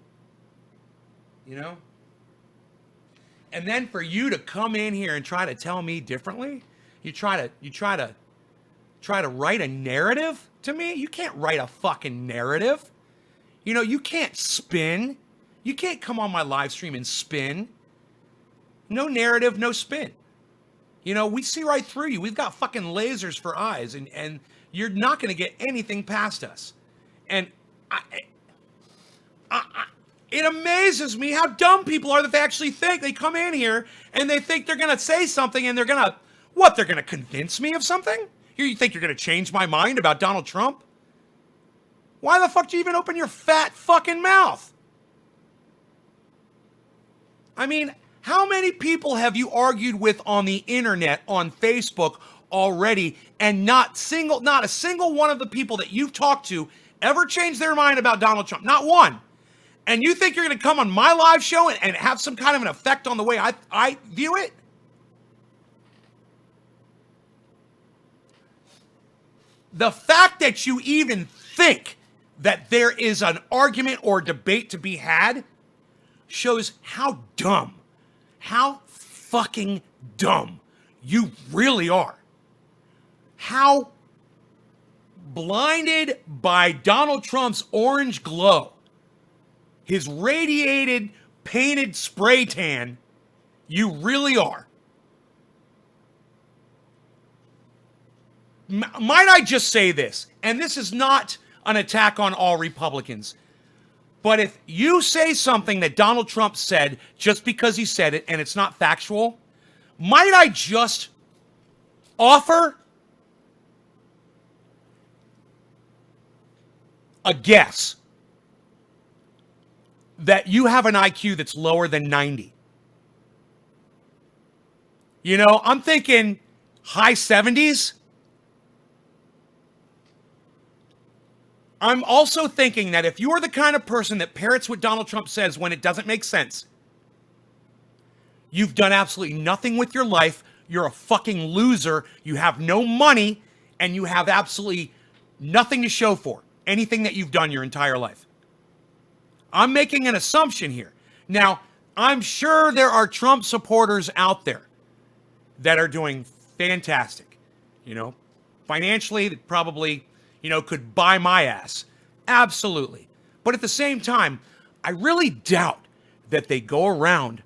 You know? And then for you to come in here and try to tell me differently, you try to write a narrative to me. You can't write a fucking narrative. You know, you can't spin. You can't come on my live stream and spin. No narrative, no spin. You know, we see right through you. We've got fucking lasers for eyes, and you're not going to get anything past us. And it amazes me how dumb people are that they actually think. They come in here and they think they're going to say something and they're going to, what, they're going to convince me of something? You think you're going to change my mind about Donald Trump? Why the fuck do you even open your fat fucking mouth? I mean, how many people have you argued with on the internet, on Facebook already, and not a single one of the people that you've talked to ever changed their mind about Donald Trump? Not one. And you think you're going to come on my live show and have some kind of an effect on the way I view it? The fact that you even think that there is an argument or debate to be had shows how dumb, how fucking dumb you really are. How blinded by Donald Trump's orange glow, his radiated, painted spray tan, you really are. Might I just say this, and this is not an attack on all Republicans, but if you say something that Donald Trump said just because he said it and it's not factual, might I just offer a guess that you have an IQ that's lower than 90? You know, I'm thinking high 70s. I'm also thinking that if you are the kind of person that parrots what Donald Trump says when it doesn't make sense, you've done absolutely nothing with your life, you're a fucking loser, you have no money, and you have absolutely nothing to show for anything that you've done your entire life. I'm making an assumption here. Now, I'm sure there are Trump supporters out there that are doing fantastic. You know, financially, that probably, you know, could buy my ass. Absolutely. But at the same time, I really doubt that they go around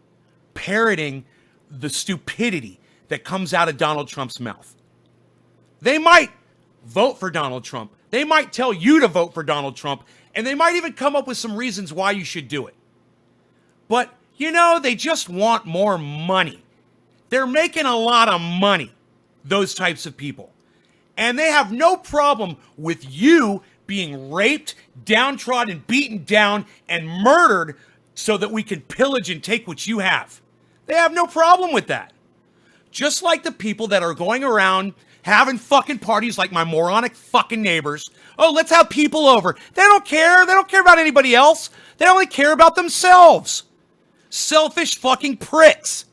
parroting the stupidity that comes out of Donald Trump's mouth. They might vote for Donald Trump. They might tell you to vote for Donald Trump, and they might even come up with some reasons why you should do it. But, you know, they just want more money. They're making a lot of money, those types of people. And they have no problem with you being raped, downtrodden, beaten down, and murdered so that we can pillage and take what you have. They have no problem with that. Just like the people that are going around having fucking parties like my moronic fucking neighbors. Oh, let's have people over. They don't care. They don't care about anybody else. They only care about themselves. Selfish fucking pricks.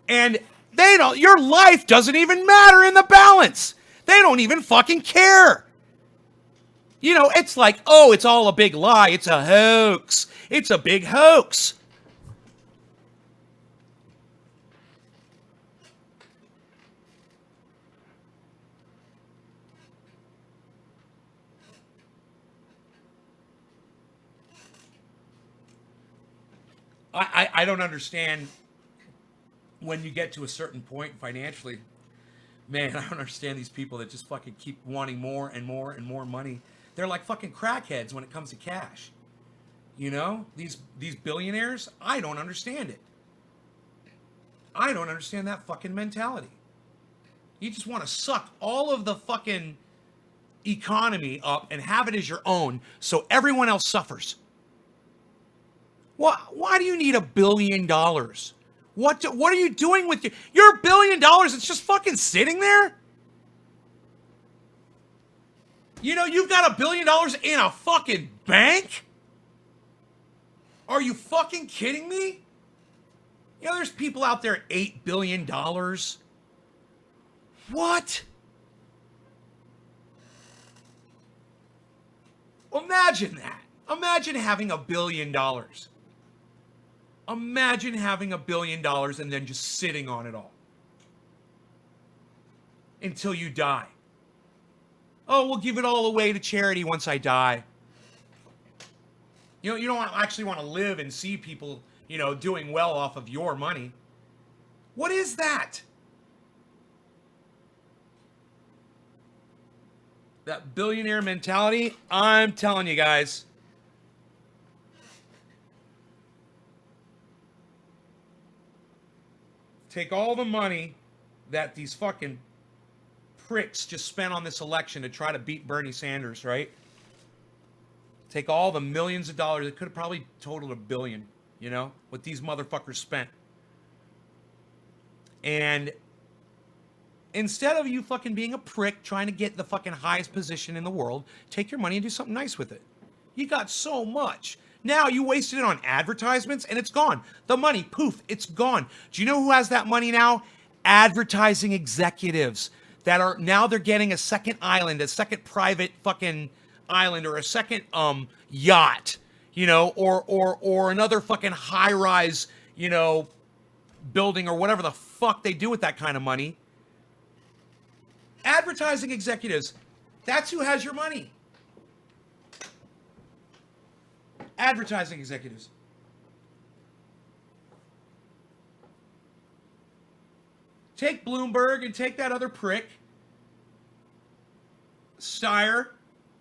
And they don't, your life doesn't even matter in the balance. They don't even fucking care. You know, it's like, oh, it's all a big lie. It's a hoax. It's a big hoax. I don't understand when you get to a certain point financially. Man, I don't understand these people that just fucking keep wanting more and more and more money. They're like fucking crackheads when it comes to cash. You know? These billionaires, I don't understand it. I don't understand that fucking mentality. You just want to suck all of the fucking economy up and have it as your own so everyone else suffers. Why do you need $1 billion? What are you doing with your $1 billion? It's just fucking sitting there? You know, you've got $1 billion in a fucking bank? Are you fucking kidding me? You know, there's people out there at $8 billion. What? Imagine that. Imagine having $1 billion. Imagine having $1 billion and then just sitting on it all until you die. Oh, we'll give it all away to charity once I die. You know, you don't actually want to live and see people, you know, doing well off of your money. What is that? That billionaire mentality, I'm telling you guys. Take all the money that these fucking pricks just spent on this election to try to beat Bernie Sanders, right? Take all the millions of dollars. It could have probably totaled $1 billion, you know, what these motherfuckers spent. And instead of you fucking being a prick trying to get the fucking highest position in the world, take your money and do something nice with it. You got so much. Now you wasted it on advertisements and it's gone. The money, poof, it's gone. Do you know who has that money now? Advertising executives that are now they're getting a second island, a second private fucking island or a second yacht, you know, or another fucking high-rise, you know, building or whatever the fuck they do with that kind of money. Advertising executives, that's who has your money. Advertising executives. Take Bloomberg and take that other prick, Steyer,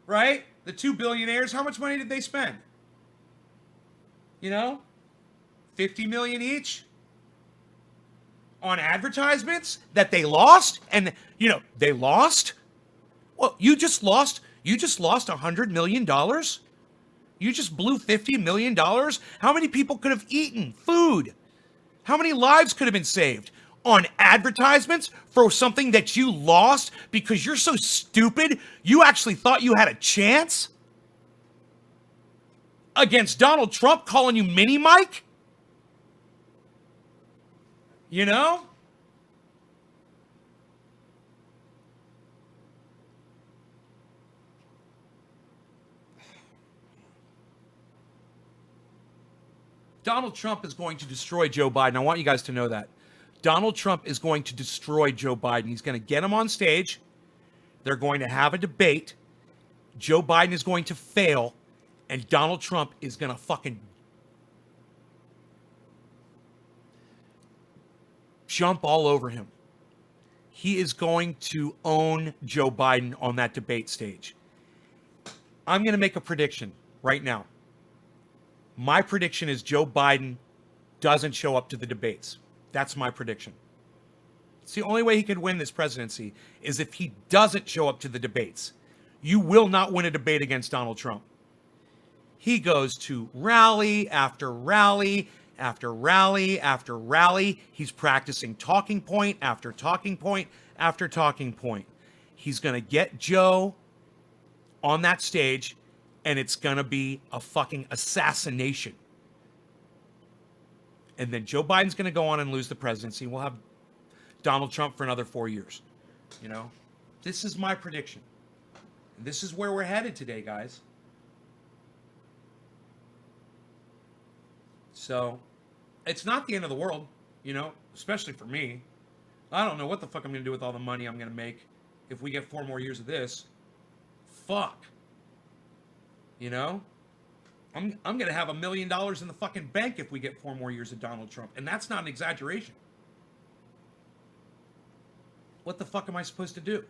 right? The two billionaires. How much money did they spend? You know, 50 million each on advertisements that they lost, and you know they lost. Well, you just lost $100 million. You just blew $50 million. How many people could have eaten food? How many lives could have been saved on advertisements for something that you lost because you're so stupid you actually thought you had a chance against Donald Trump calling you Mini Mike? You know? Donald Trump is going to destroy Joe Biden. I want you guys to know that. Donald Trump is going to destroy Joe Biden. He's going to get him on stage. They're going to have a debate. Joe Biden is going to fail. And Donald Trump is going to fucking jump all over him. He is going to own Joe Biden on that debate stage. I'm going to make a prediction right now. My prediction is Joe Biden doesn't show up to the debates. That's my prediction. It's the only way he could win this presidency is if he doesn't show up to the debates. You will not win a debate against Donald Trump. He goes to rally after rally after rally after rally. He's practicing talking point after talking point after talking point. He's going to get Joe on that stage, and it's going to be a fucking assassination. And then Joe Biden's going to go on and lose the presidency. We'll have Donald Trump for another 4 years. You know, this is my prediction. This is where we're headed today, guys. So it's not the end of the world, you know, especially for me. I don't know what the fuck I'm going to do with all the money I'm going to make if we get 4 more years of this. Fuck. You know? I'm going to have $1 million in the fucking bank if we get 4 more years of Donald Trump. And that's not an exaggeration. What the fuck am I supposed to do?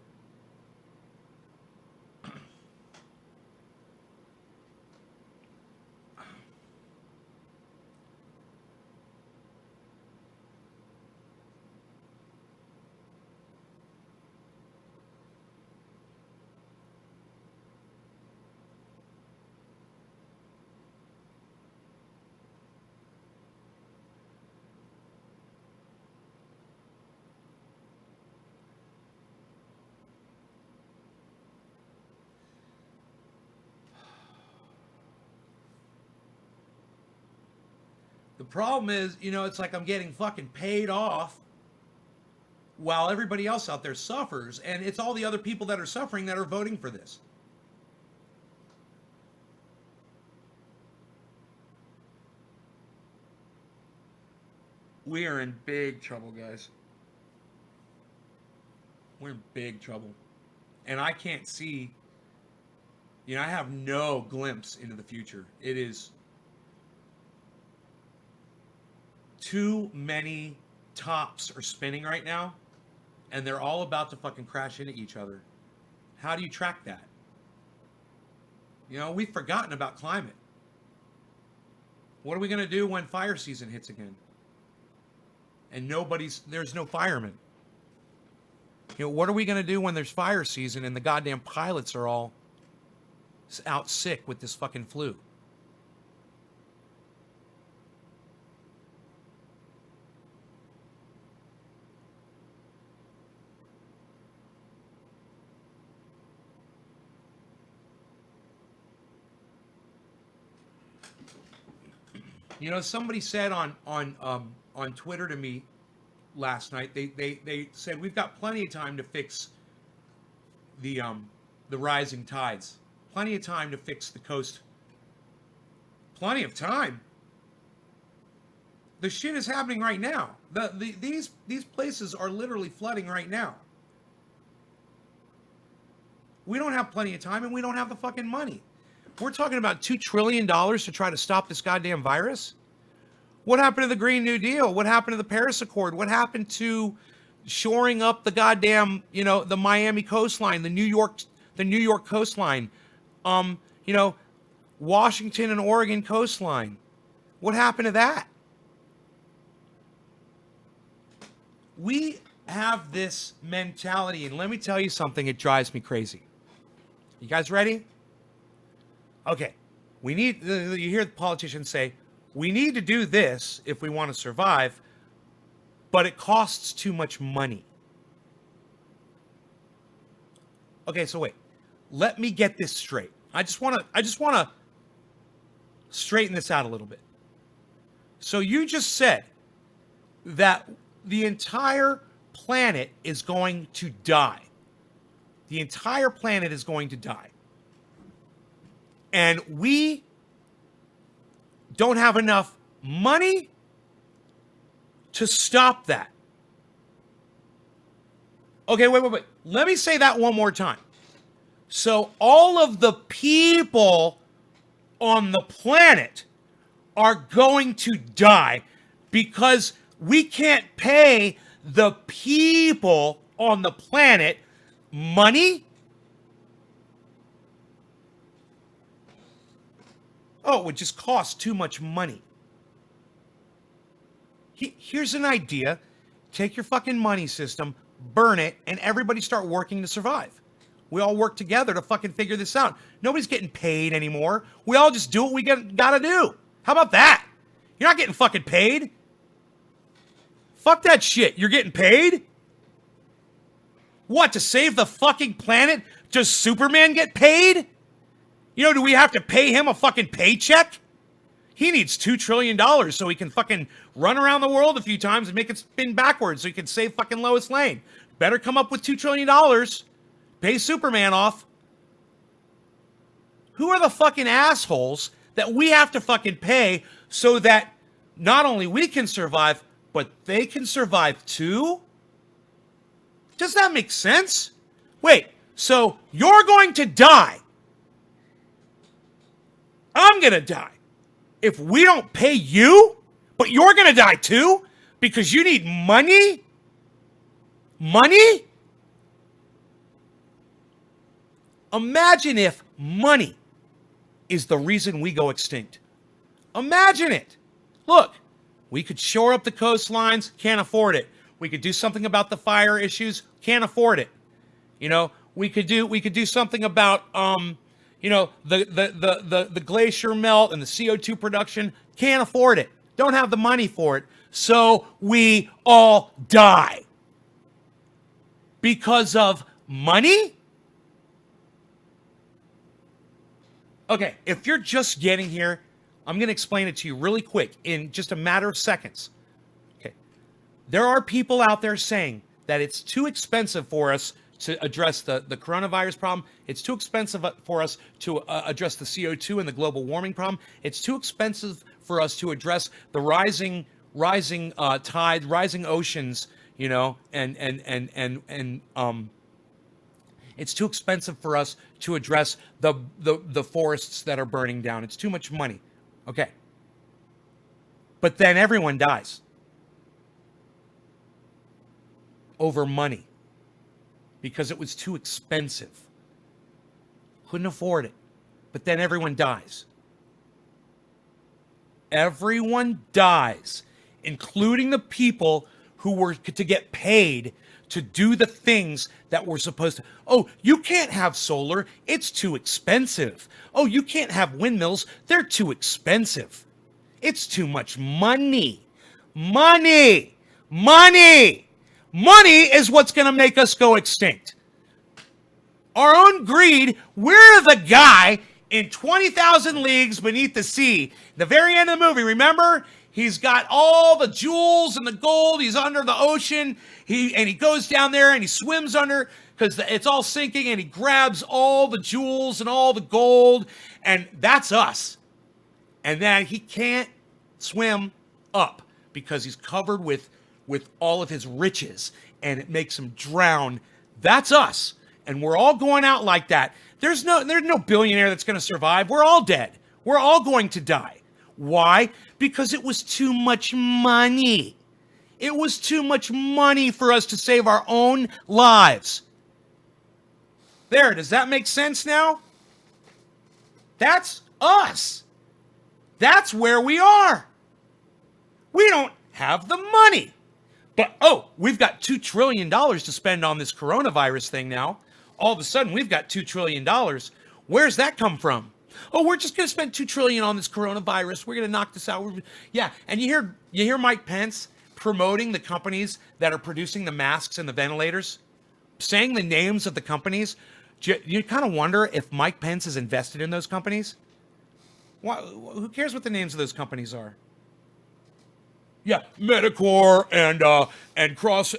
The problem is, you know, it's like I'm getting fucking paid off while everybody else out there suffers, and it's all the other people that are suffering that are voting for this. We are in big trouble, guys. We're in big trouble. And I can't see, you know, I have no glimpse into the future. It is too many tops are spinning right now, and they're all about to fucking crash into each other. How do you track that? You know, we've forgotten about climate. What are we going to do when fire season hits again? And there's no firemen. You know, what are we going to do when there's fire season and the goddamn pilots are all out sick with this fucking flu? You know, somebody said on Twitter to me last night. They said we've got plenty of time to fix the rising tides. Plenty of time to fix the coast. Plenty of time. The shit is happening right now. These places are literally flooding right now. We don't have plenty of time, and we don't have the fucking money. We're talking about $2 trillion to try to stop this goddamn virus. What happened to the Green New Deal? What happened to the Paris Accord? What happened to shoring up the goddamn, you know, the Miami coastline, the New York coastline, you know, Washington and Oregon coastline? What happened to that? We have this mentality, and let me tell you something, it drives me crazy. You guys ready? Okay, you hear the politicians say, we need to do this if we want to survive, but it costs too much money. Okay, so wait. Let me get this straight. I just want to straighten this out a little bit. So you just said that the entire planet is going to die. The entire planet is going to die. And we don't have enough money to stop that. Okay, wait. Let me say that one more time. So all of the people on the planet are going to die because we can't pay the people on the planet money? Oh, it would just cost too much money. Here's an idea. Take your fucking money system, burn it, and everybody start working to survive. We all work together to fucking figure this out. Nobody's getting paid anymore. We all just do what we gotta do. How about that? You're not getting fucking paid. Fuck that shit. You're getting paid? What, to save the fucking planet? Does Superman get paid? You know, do we have to pay him a fucking paycheck? He needs $2 trillion so he can fucking run around the world a few times and make it spin backwards so he can save fucking Lois Lane. Better come up with $2 trillion. Pay Superman off. Who are the fucking assholes that we have to fucking pay so that not only we can survive, but they can survive too? Does that make sense? Wait, so you're going to die. I'm going to die. If we don't pay you, but you're going to die too because you need money? Money? Imagine if money is the reason we go extinct. Imagine it. Look, we could shore up the coastlines, can't afford it. We could do something about the fire issues, can't afford it. You know, we could do something about the glacier melt and the CO2 production, can't afford it. Don't have the money for it. So we all die. Because of money? Okay, if you're just getting here, I'm going to explain it to you really quick in just a matter of seconds. Okay. There are people out there saying that it's too expensive for us to address the coronavirus problem. It's too expensive for us to address the CO2 and the global warming problem. It's too expensive for us to address the rising tide, rising oceans, you know, and it's too expensive for us to address the forests that are burning down. It's too much money. Okay. But then everyone dies over money because it was too expensive. Couldn't afford it. But then everyone dies. Everyone dies, including the people who were to get paid to do the things that we're supposed to. Oh, you can't have solar. It's too expensive. Oh, you can't have windmills. They're too expensive. It's too much money. Money. Money. Money is what's going to make us go extinct. Our own greed. We're the guy in 20,000 Leagues Beneath the Sea. The very end of the movie, remember? He's got all the jewels and the gold. He's under the ocean. He goes down there and he swims under because it's all sinking, and he grabs all the jewels and all the gold, and that's us. And then he can't swim up because he's covered with all of his riches, and it makes him drown. That's us. And we're all going out like that. There's no billionaire that's going to survive. We're all dead. We're all going to die. Why? Because it was too much money. It was too much money for us to save our own lives. There, does that make sense now? That's us. That's where we are. We don't have the money. But, we've got $2 trillion to spend on this coronavirus thing now. All of a sudden, we've got $2 trillion. Where's that come from? Oh, we're just going to spend $2 trillion on this coronavirus. We're going to knock this out. Yeah, and you hear Mike Pence promoting the companies that are producing the masks and the ventilators, saying the names of the companies. You kind of wonder if Mike Pence is invested in those companies. Who cares what the names of those companies are? Yeah, Medicor and Cross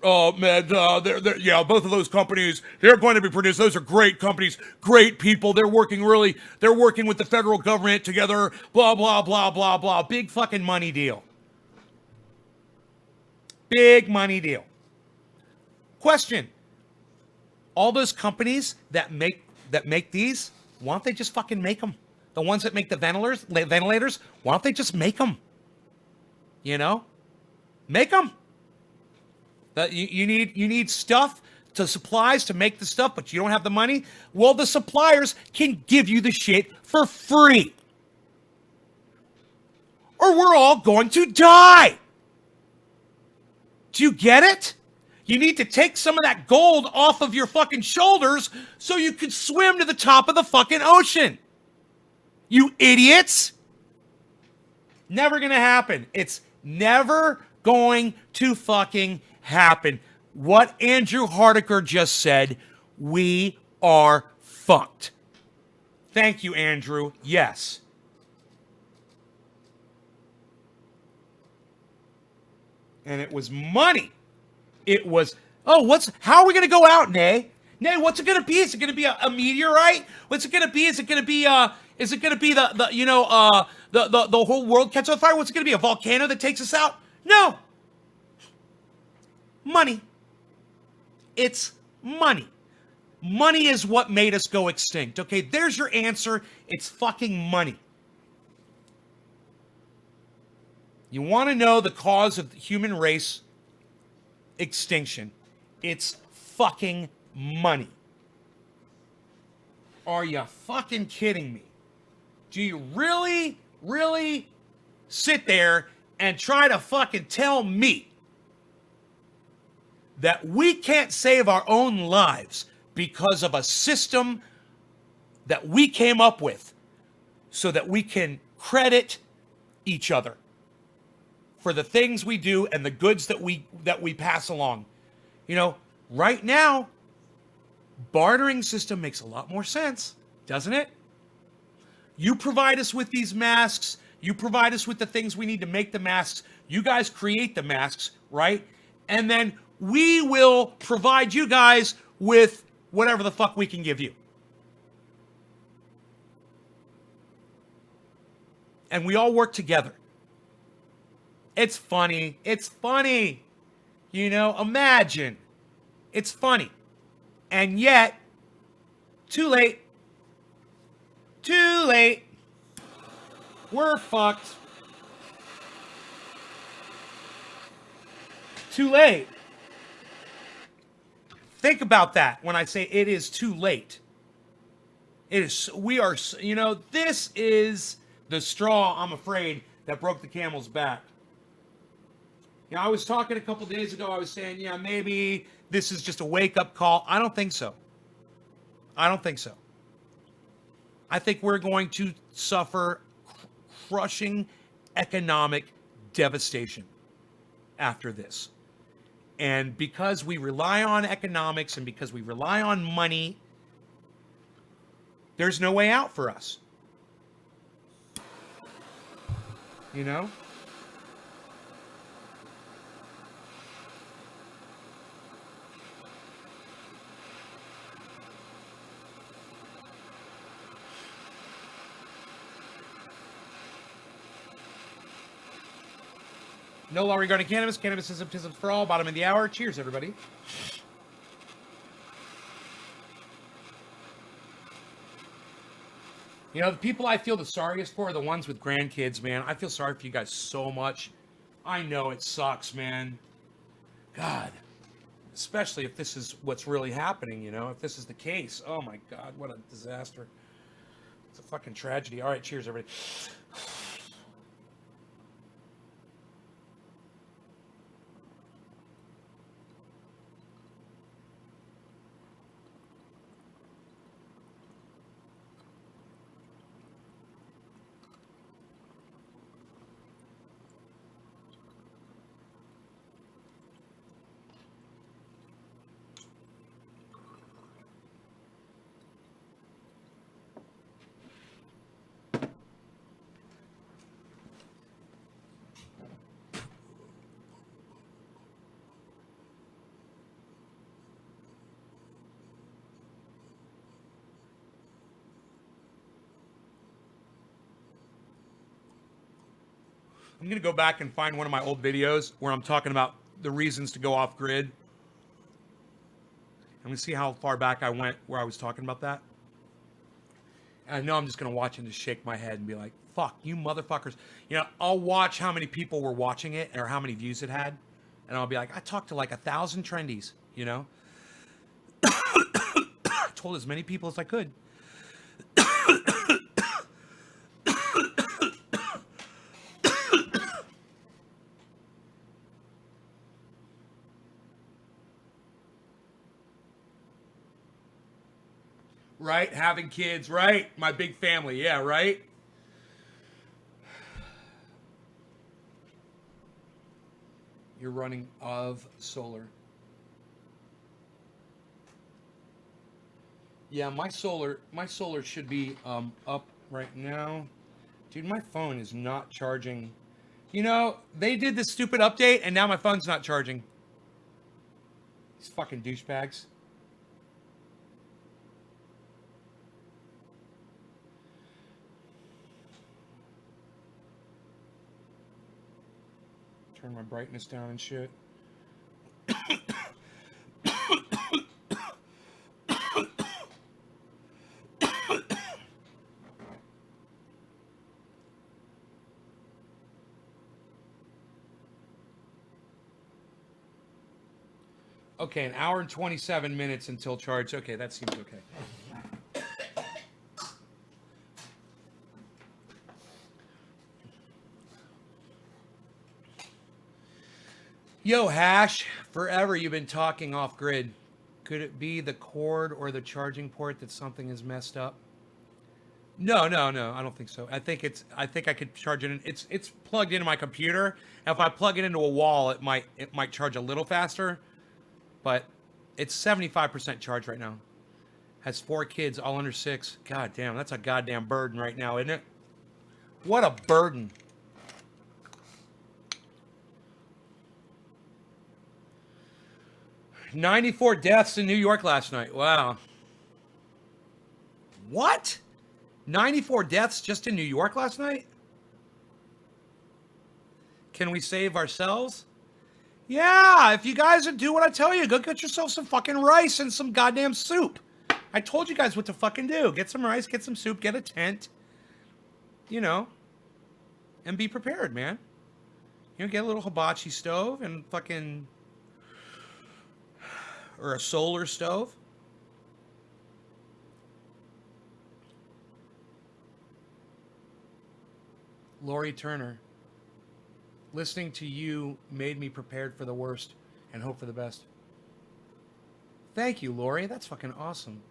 Med. Both of those companies, they're going to be produced. Those are great companies, great people. They're working with the federal government together. Blah blah blah blah blah. Big fucking money deal. Big money deal. Question: all those companies that make these, why don't they just fucking make them? The ones that make the ventilators, why don't they just make them? You know, make them. You need stuff, to supplies to make the stuff, but you don't have the money. Well, the suppliers can give you the shit for free, or we're all going to die. Do you get it? You need to take some of that gold off of your fucking shoulders so you can swim to the top of the fucking ocean. You idiots. Never gonna happen. It's never going to fucking happen. What Andrew Hardiker just said, we are fucked. Thank you, Andrew. Yes. And it was money. It was, how are we going to go out, Nay? Nay, what's it going to be? Is it going to be a meteorite? What's it going to be? Is it going to be Is it going to be the whole world catches on fire? What's it going to be? A volcano that takes us out? No. Money. It's money. Money is what made us go extinct. Okay, there's your answer. It's fucking money. You want to know the cause of the human race extinction? It's fucking money. Are you fucking kidding me? Do you really, really sit there and try to fucking tell me that we can't save our own lives because of a system that we came up with so that we can credit each other for the things we do and the goods that we pass along? You know, right now, bartering system makes a lot more sense, doesn't it? You provide us with these masks. You provide us with the things we need to make the masks. You guys create the masks, right? And then we will provide you guys with whatever the fuck we can give you. And we all work together. It's funny. It's funny. You know, imagine. It's funny. And yet, too late. Too late. We're fucked. Too late. Think about that when I say it is too late. It is, we are, you know, this is the straw, I'm afraid, that broke the camel's back. You know, I was talking a couple days ago, I was saying, yeah, maybe this is just a wake-up call. I don't think so. I don't think so. I think we're going to suffer crushing economic devastation after this. And because we rely on economics and because we rely on money, there's no way out for us. You know? No law regarding cannabis. Cannabis is for all. Bottom of the hour. Cheers, everybody. You know, the people I feel the sorriest for are the ones with grandkids, man. I feel sorry for you guys so much. I know it sucks, man. God. Especially if this is what's really happening, you know? If this is the case. Oh, my God. What a disaster. It's a fucking tragedy. All right, cheers, everybody. I'm going to go back and find one of my old videos where I'm talking about the reasons to go off grid. I'm going to see how far back I went where I was talking about that. And I know I'm just going to watch and just shake my head and be like, fuck, you motherfuckers. You know, I'll watch how many people were watching it or how many views it had. And I'll be like, I talked to like 1,000 trendies, you know. I told as many people as I could. Right? Having kids, right? My big family, yeah, right? You're running of solar. Yeah, my solar should be up right now. Dude, my phone is not charging. You know, they did this stupid update and now my phone's not charging. These fucking douchebags. Turn my brightness down and shit. Okay, an hour and 27 minutes until charge. Okay, that seems okay. Yo, Hash, forever you've been talking off grid. Could it be the cord or the charging port that something is messed up? No, I don't think so. I think I could charge it in. It's plugged into my computer. If I plug it into a wall, it might charge a little faster, but it's 75% charge right now. Has 4 kids, all under 6. God damn, that's a goddamn burden right now, isn't it? What a burden. $94 deaths in New York last night. Wow. What? 94 deaths just in New York last night? Can we save ourselves? Yeah, if you guys would do what I tell you, go get yourself some fucking rice and some goddamn soup. I told you guys what to fucking do. Get some rice, get some soup, get a tent. You know. And be prepared, man. You know, get a little hibachi stove and fucking... or a solar stove. Lori Turner. Listening to you made me prepared for the worst and hope for the best. Thank you, Lori. That's fucking awesome.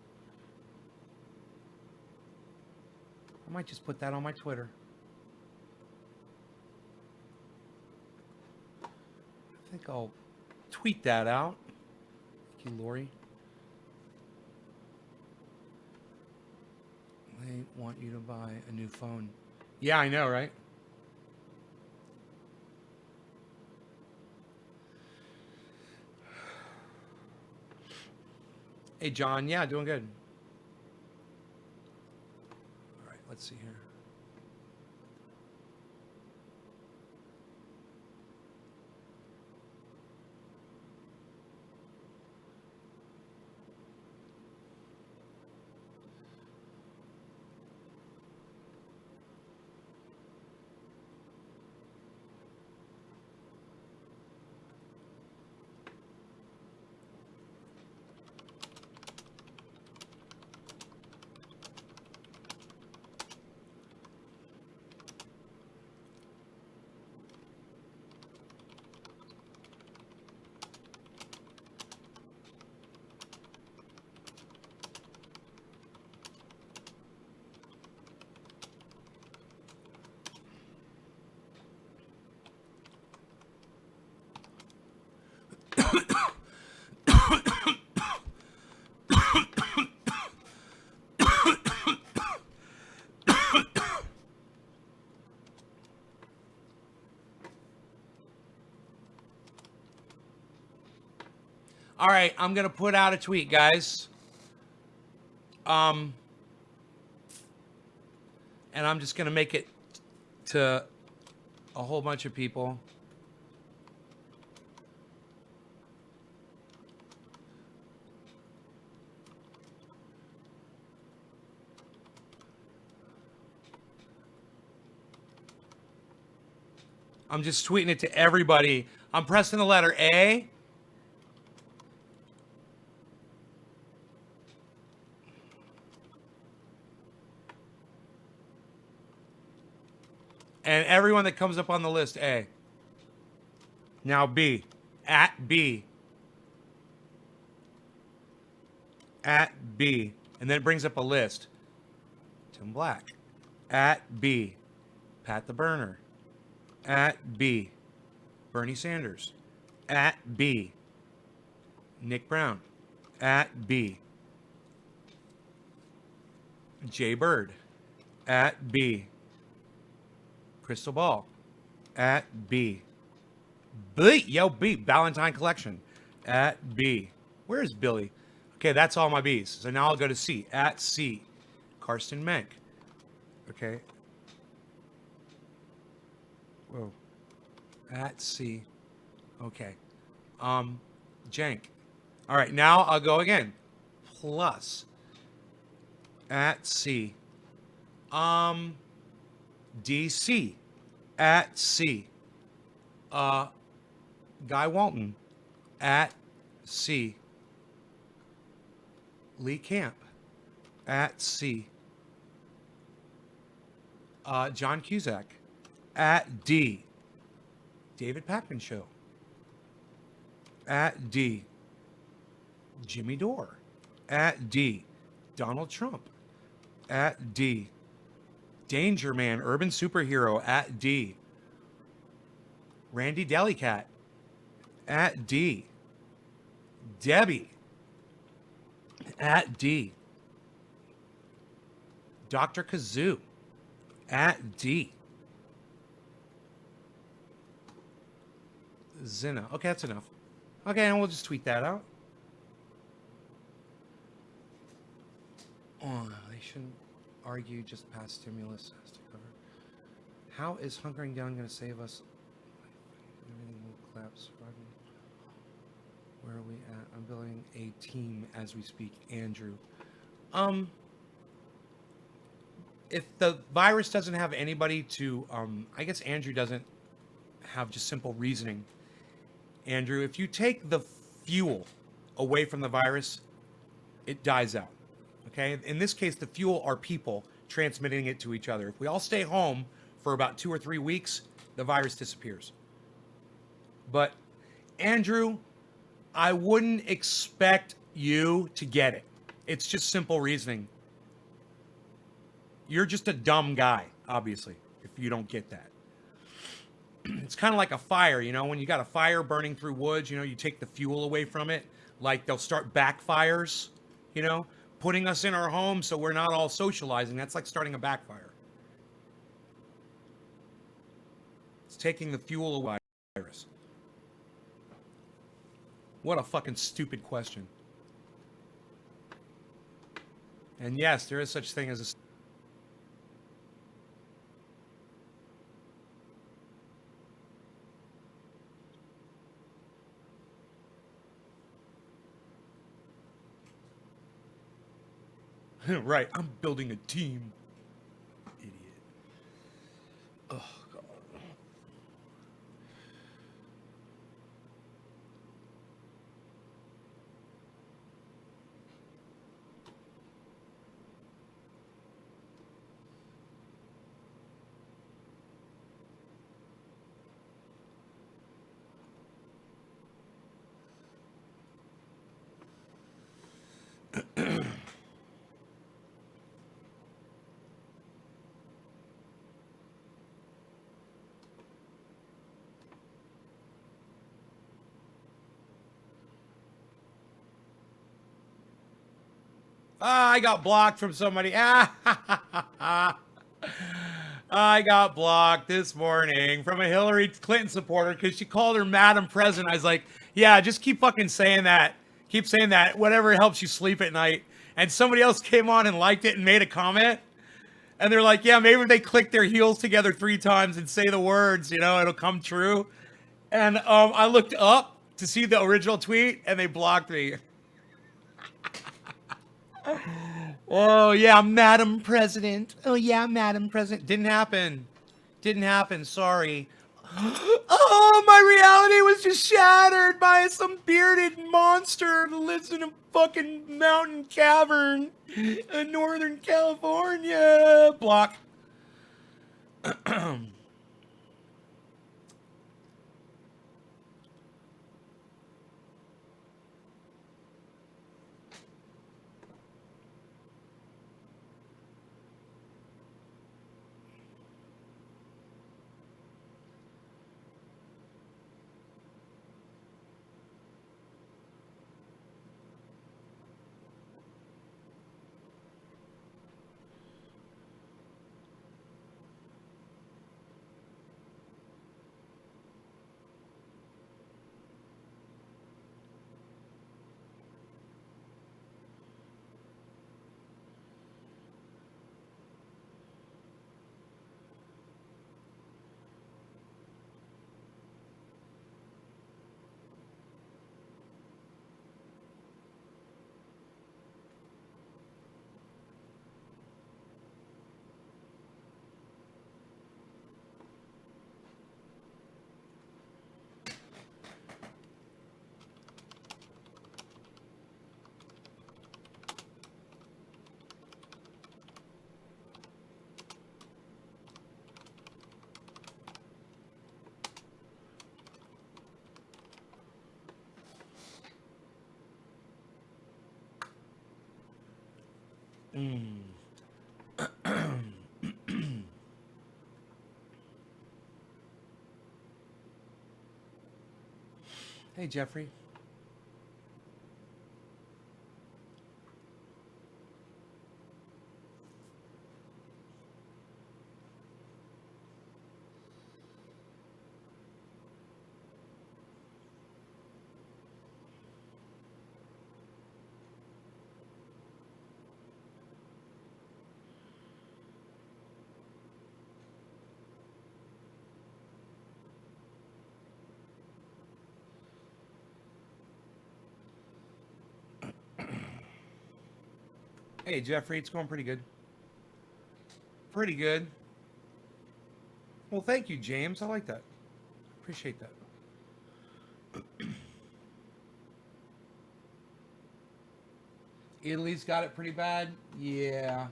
I might just put that on my Twitter. I think I'll tweet that out. Thank you, Lori. They want you to buy a new phone. Yeah, I know, right? Hey, John. Yeah, doing good. All right, let's see here. All right, I'm going to put out a tweet, guys. And I'm just going to make it to a whole bunch of people. I'm just tweeting it to everybody. I'm pressing the letter A. And everyone that comes up on the list, A. Now B. At B. At B. And then it brings up a list. Tim Black. At B. Pat the Burner. At B. Bernie Sanders. At B. Nick Brown. At B. Jay Bird. At B. Crystal Ball. At B. B. Yo, B. Valentine Collection. At B. Where's Billy? Okay, that's all my B's. So now I'll go to C. At C. Karsten Menk. Okay. Whoa. At C. Okay. Jank. All right, now I'll go again. Plus. At C. DC. At C. Guy Walton. At C. Lee Camp. At C. John Cusack. At D. David Pakman Show. At D. Jimmy Dore. At D. Donald Trump. At D. Danger Man, Urban Superhero. At D. Randy Delicat. At D. Debbie. At D. Dr. Kazoo. At D. Zina. Okay, that's enough. Okay, and we'll just tweet that out. Oh, they shouldn't argue just past stimulus has to cover. How is hunkering down going to save us? Everything will collapse. Where are we at? I'm building a team as we speak, Andrew. If the virus doesn't have anybody to, I guess Andrew doesn't have just simple reasoning. Andrew, if you take the fuel away from the virus, it dies out. Okay? In this case, the fuel are people transmitting it to each other. If we all stay home for about 2 or 3 weeks, the virus disappears. But, Andrew, I wouldn't expect you to get it. It's just simple reasoning. You're just a dumb guy, obviously, if you don't get that. It's kind of like a fire, you know, when you got a fire burning through woods, you know, you take the fuel away from it, like they'll start backfires, you know, putting us in our homes so we're not all socializing. That's like starting a backfire. It's taking the fuel away. Virus. What a fucking stupid question. And yes, there is such thing as a right, I'm building a team. Idiot. Oh, God. I got blocked from somebody. I got blocked this morning from a Hillary Clinton supporter because she called her Madam President. I was like, yeah, just keep fucking saying that. Keep saying that. Whatever helps you sleep at night. And somebody else came on and liked it and made a comment. And they're like, yeah, maybe if they click their heels together 3 times and say the words, you know, it'll come true. And I looked up to see the original tweet and they blocked me. Oh, yeah, Madam President. Oh, yeah, Madam President. Didn't happen. Didn't happen. Sorry. Oh, my reality was just shattered by some bearded monster that lives in a fucking mountain cavern in Northern California. Block. Mm. Hey, Jeffrey. Hey, Jeffrey. It's going pretty good. Pretty good. Well, thank you, James. I like that. Appreciate that. Italy's got it pretty bad. Yeah.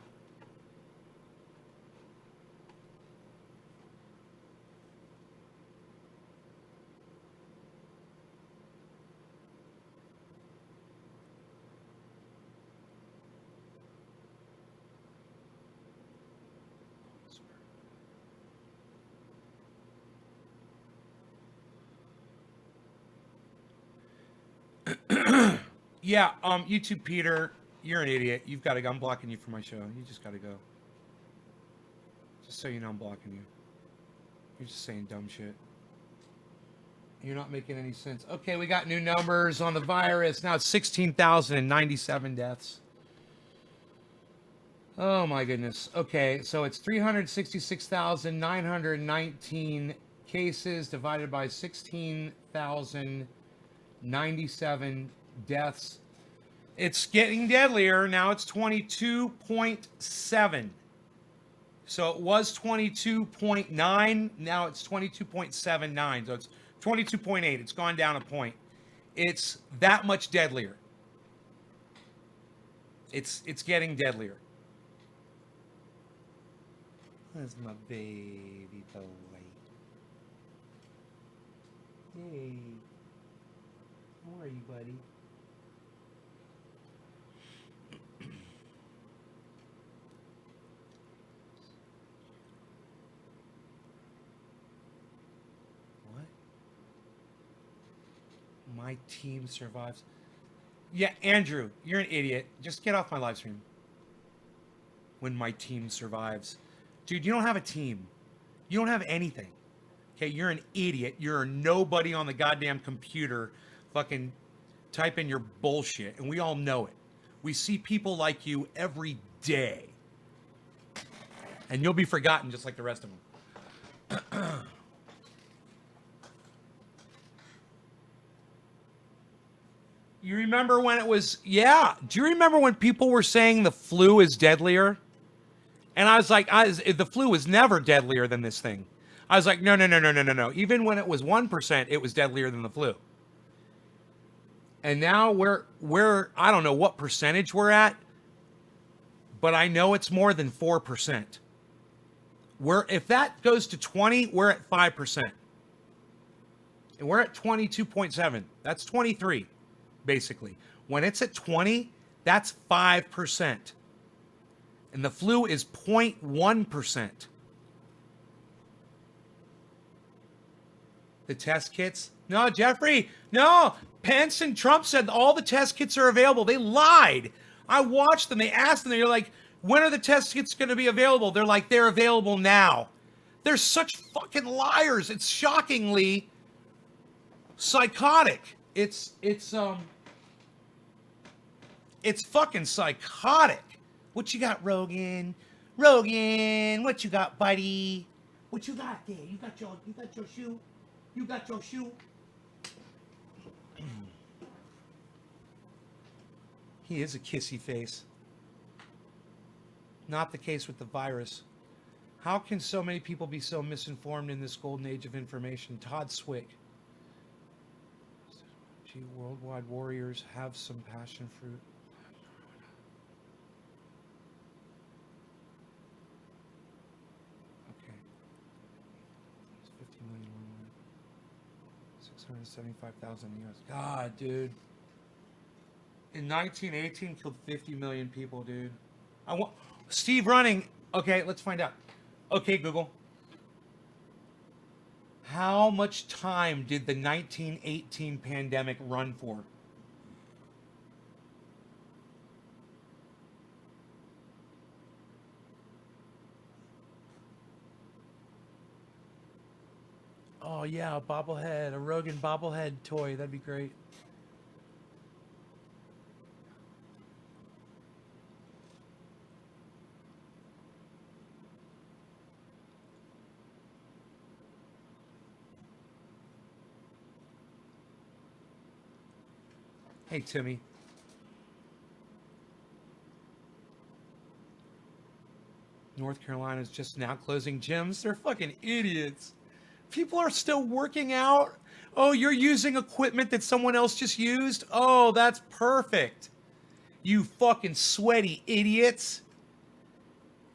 Yeah. YouTube, Peter. You're an idiot. You've got to go. I'm blocking you from my show. You just got to go. Just so you know, I'm blocking you. You're just saying dumb shit. You're not making any sense. Okay, we got new numbers on the virus. Now it's 16,097 deaths. Oh my goodness. Okay, so it's 366,919 cases divided by 16,097 deaths. It's getting deadlier. Now it's 22.7. So it was 22.9. Now it's 22.79. So it's 22.8. It's gone down a point. It's that much deadlier. It's getting deadlier. That's my baby boy. Hey. How are you, buddy? What? My team survives. Yeah, Andrew, you're an idiot. Just get off my live stream. When my team survives. Dude, you don't have a team. You don't have anything. Okay, you're an idiot. You're a nobody on the goddamn computer. Fucking type in your bullshit, and we all know it. We see people like you every day. And you'll be forgotten just like the rest of them. You remember when it was, yeah. Do you remember when people were saying the flu is deadlier? And I was like, the flu was never deadlier than this thing. I was like, no, no, no, no, no, no, no. Even when it was 1%, it was deadlier than the flu. And now we're I don't know what percentage we're at, but I know it's more than 4%. If that goes to 20, we're at 5%. And we're at 22.7. That's 23, basically. When it's at 20, that's 5%. And the flu is 0.1%. The test kits? No, Jeffrey, no. Pence and Trump said all the test kits are available. They lied. I watched them. They asked them, they're like, when are the test kits going to be available? They're like, they're available now. They're such fucking liars. It's shockingly psychotic. It's fucking psychotic. What you got, Rogan? Rogan, what you got, buddy? What you got there? You got your shoe? You got your shoe? He is a kissy face. Not the case with the virus. How can so many people be so misinformed in this golden age of information? Todd Swick. Gee, worldwide warriors have some passion fruit. Okay. 50 million worldwide. 675,000 US. God, dude. In 1918, killed 50 million people, dude. I want Steve running. Okay, let's find out. Okay, Google. How much time did the 1918 pandemic run for? Oh yeah, a bobblehead, a Rogan bobblehead toy. That'd be great. Hey Timmy. North Carolina's just now closing gyms. They're fucking idiots. People are still working out. Oh, you're using equipment that someone else just used? Oh, that's perfect. You fucking sweaty idiots.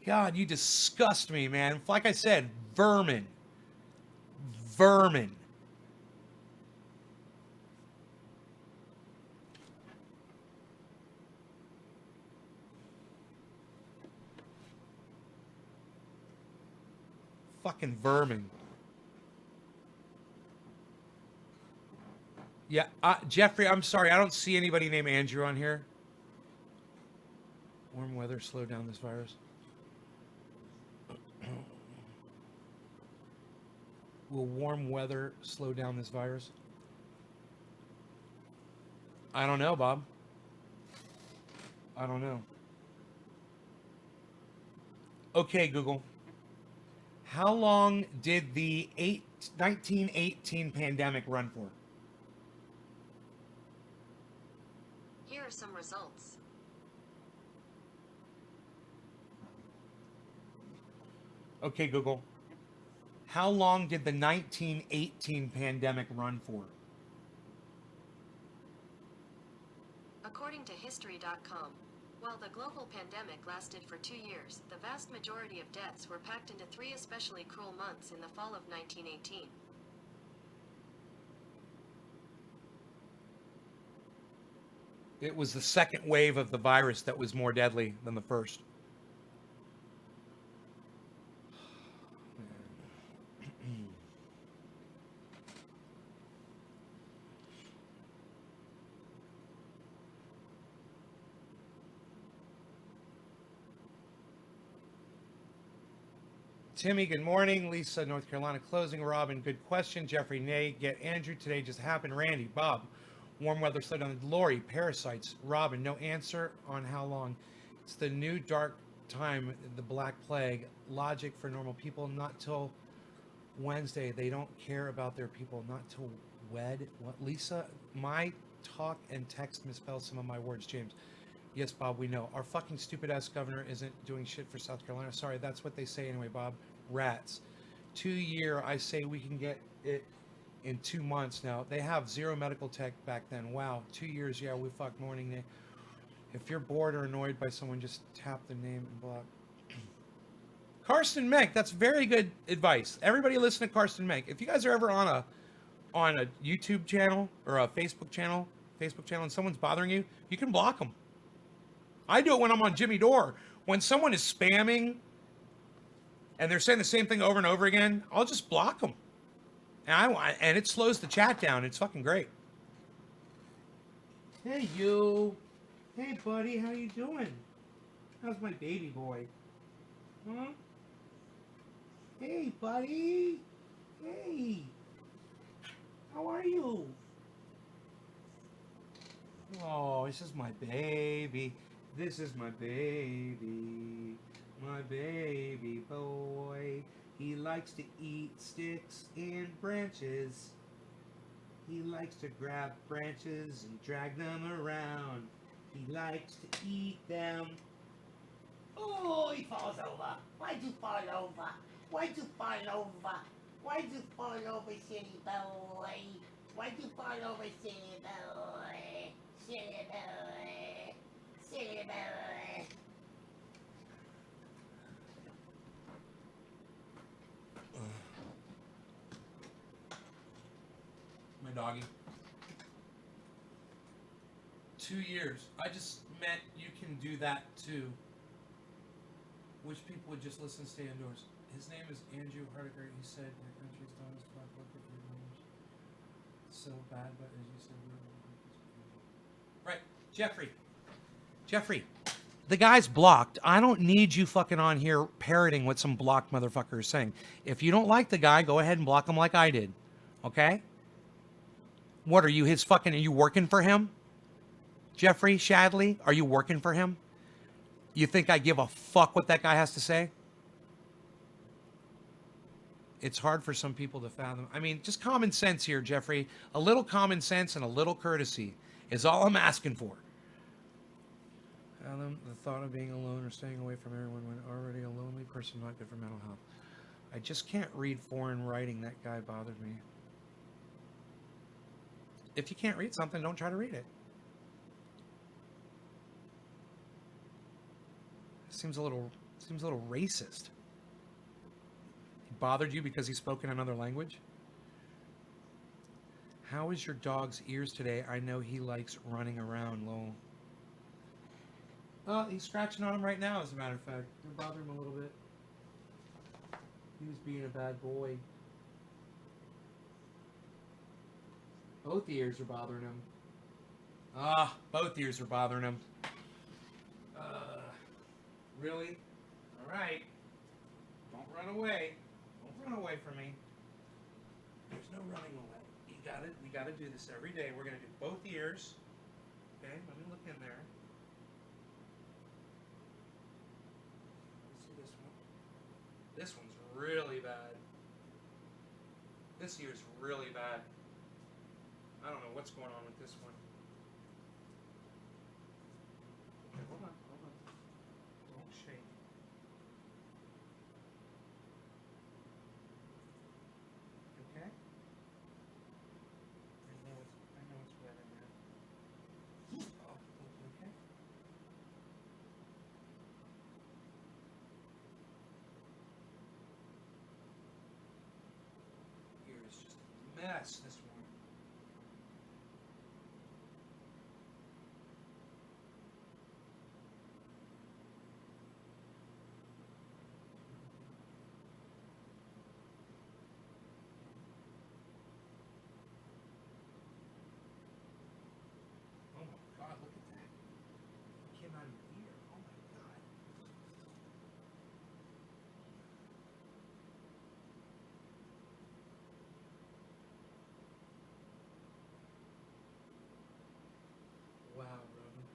God, you disgust me, man. Like I said, vermin. Vermin. Fucking vermin. Yeah, Jeffrey, I'm sorry. I don't see anybody named Andrew on here. Warm weather slowed down this virus. Will warm weather slow down this virus? I don't know, Bob. I don't know. Okay, Google. How long did the 1918 pandemic run for? Here are some results. Okay, Google. How long did the 1918 pandemic run for? According to History.com, while the global pandemic lasted for 2 years, the vast majority of deaths were packed into 3 especially cruel months in the fall of 1918. It was the second wave of the virus that was more deadly than the first. Timmy, good morning. Lisa, North Carolina closing. Robin, good question. Jeffrey, nay. Get Andrew, today just happened. Randy, Bob, warm weather slowed down. Lori, parasites. Robin, no answer on how long. It's the new dark time, the Black Plague. Logic for normal people, not till Wednesday. They don't care about their people, not till wed. What, Lisa? My talk and text misspells some of my words, James. Yes, Bob, we know. Our fucking stupid ass governor isn't doing shit for South Carolina. Sorry, that's what they say anyway, Bob. Rats. 2 year, I say we can get it in 2 months now. They have zero medical tech back then. Wow, 2 years, yeah, we fuck morning. If you're bored or annoyed by someone, just tap the name and block. Karsten Menk, that's very good advice. Everybody listen to Karsten Menk. If you guys are ever on a YouTube channel or a Facebook channel, and someone's bothering you, you can block them. I do it when I'm on Jimmy Dore. When someone is spamming and they're saying the same thing over and over again, I'll just block them. And it slows the chat down. It's fucking great. Hey, you. Hey, buddy. How you doing? How's my baby boy? Huh? Hey, buddy. Hey. How are you? Oh, this is my baby. This is my baby. My baby boy. He likes to eat sticks and branches. He likes to grab branches and drag them around. He likes to eat them. Oh, he falls over. Why'd you fall over? Why'd you fall over? Why'd you fall over, silly boy? Why'd you fall over, silly boy? Silly boy. Silly boy. My doggy. 2 years. I just meant you can do that too. Wish people would just listen, stay indoors. His name is Andrew Hardiker. He said your country's done as fuck. Look at your names. So bad, but as you said, right, Jeffrey. Jeffrey, the guy's blocked. I don't need you fucking on here parroting what some blocked motherfucker is saying. If you don't like the guy, go ahead and block him like I did. Okay? What are you, his fucking, are you working for him? Jeffrey Shadley, are you working for him? You think I give a fuck what that guy has to say? It's hard for some people to fathom. I mean, just common sense here, Jeffrey. A little common sense and a little courtesy is all I'm asking for. Fathom the thought of being alone or staying away from everyone when already a lonely person, not good for mental health. I just can't read foreign writing. That guy bothered me. If you can't read something, don't try to read it. Seems a little racist. He bothered you because he spoke in another language? How is your dog's ears today? I know he likes running around, lol. He's scratching on him right now, as a matter of fact. They're bothering him a little bit. He was being a bad boy. Both ears are bothering him. Both ears are bothering him. Really? Alright. Don't run away. Don't run away from me. There's no running away. We gotta do this every day. We're gonna do both ears. Okay, let me look in there. Let's see this one. This one's really bad. This ear's really bad. I don't know what's going on with this one. Okay, hold on. Don't shake. Okay? I know it's wet in there. Oh, okay. Here is just a mess, this one. Oh my God, look at that. It came out of your ear. Oh my God. Wow, Roman.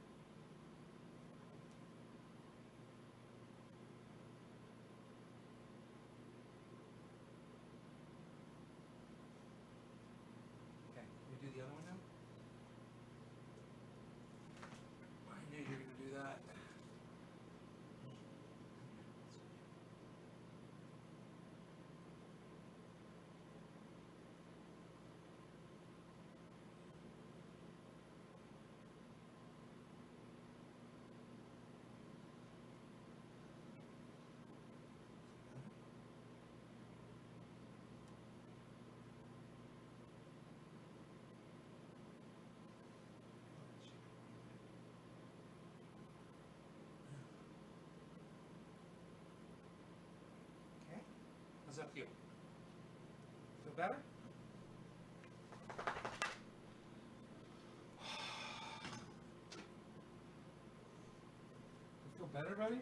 Okay, can we do the other one now? I knew you were going to do that. Okay, how's that feel? Feel better? You feel better, buddy?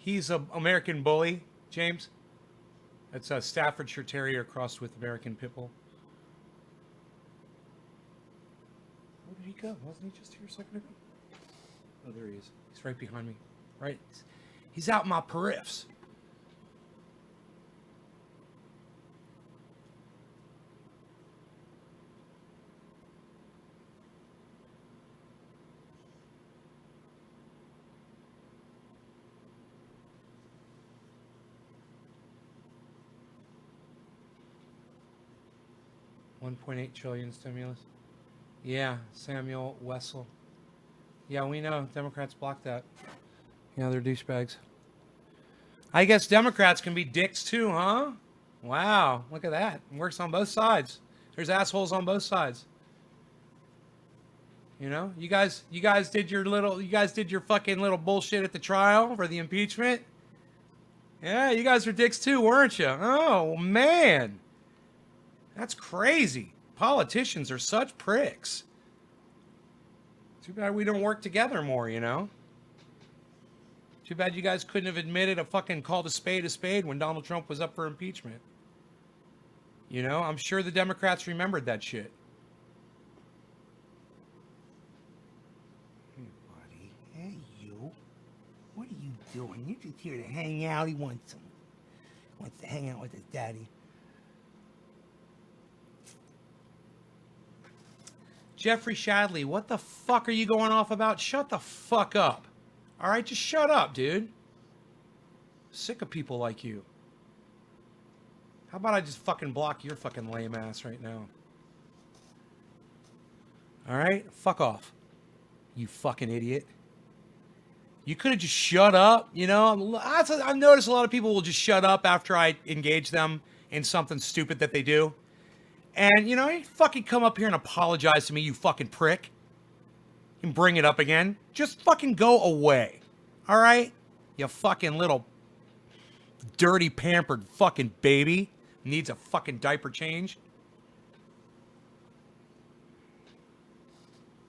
He's a American Bully, James. That's a Staffordshire Terrier crossed with American Pit Bull. Where did he go? Wasn't he just here a second ago? Oh, there he is. He's right behind me. Right. He's out in my periffs. $1.8 trillion stimulus. Yeah, Samuel Wessel. Yeah, we know. Democrats blocked that. Yeah, they're douchebags. I guess Democrats can be dicks too, huh? Wow, look at that. It works on both sides. There's assholes on both sides. You know, you guys did your fucking little bullshit at the trial for the impeachment. Yeah, you guys were dicks too, weren't you? Oh man, that's crazy. Politicians are such pricks. Too bad we don't work together more, you know? Too bad you guys couldn't have admitted a fucking called a spade when Donald Trump was up for impeachment. You know, I'm sure the Democrats remembered that shit. Hey, buddy. Hey, you. What are you doing? You're just here to hang out. He wants to hang out with his daddy. Jeffrey Shadley, what the fuck are you going off about? Shut the fuck up. All right, just shut up, dude. Sick of people like you. How about I just fucking block your fucking lame ass right now? All right, fuck off. You fucking idiot. You could have just shut up, you know? I've noticed a lot of people will just shut up after I engage them in something stupid that they do. And, you know, you fucking come up here and apologize to me, you fucking prick. And bring it up again. Just fucking go away. All right? You fucking little dirty, pampered fucking baby. Needs a fucking diaper change.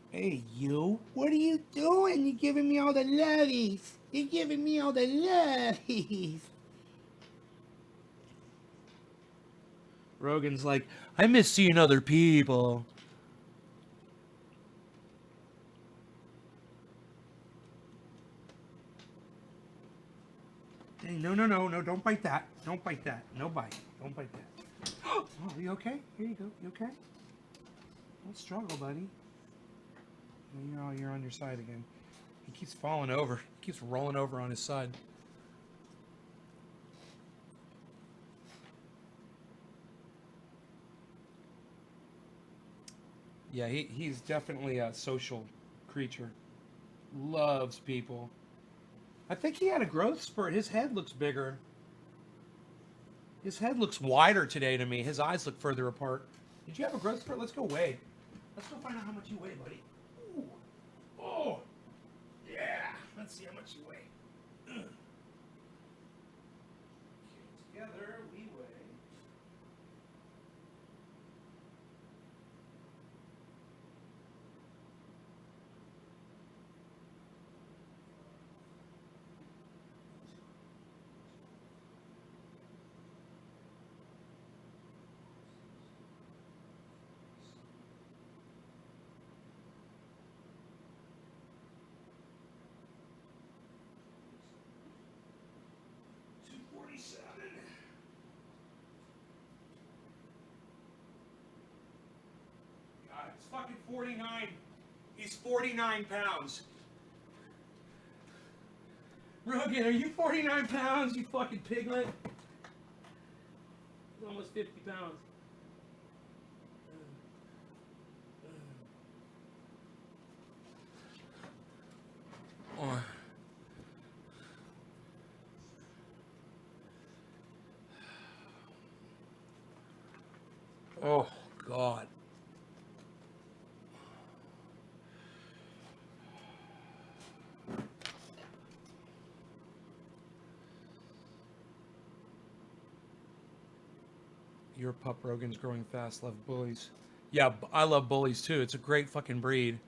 Hey, you. What are you doing? You're giving me all the lovies. You're giving me all the lovies. Rogan's like, I miss seeing other people. Hey, no, don't bite that. Don't bite that. No bite. Don't bite that. Oh, are you okay? Here you go. You okay? Don't struggle, buddy. You're on your side again. He keeps falling over. He keeps rolling over on his side. Yeah, he's definitely a social creature. Loves people. I think he had a growth spurt. His head looks bigger. His head looks wider today to me. His eyes look further apart. Did you have a growth spurt? Let's go weigh. Let's go find out how much you weigh, buddy. Ooh. Oh. Yeah. Let's see how much you weigh. Okay, together we weigh. God, it's fucking 49. He's 49 pounds. Rogan, are you 49 pounds, you fucking piglet? He's almost 50 pounds. Oh, God. Your pup Rogan's growing fast. Love bullies. Yeah, I love bullies too. It's a great fucking breed.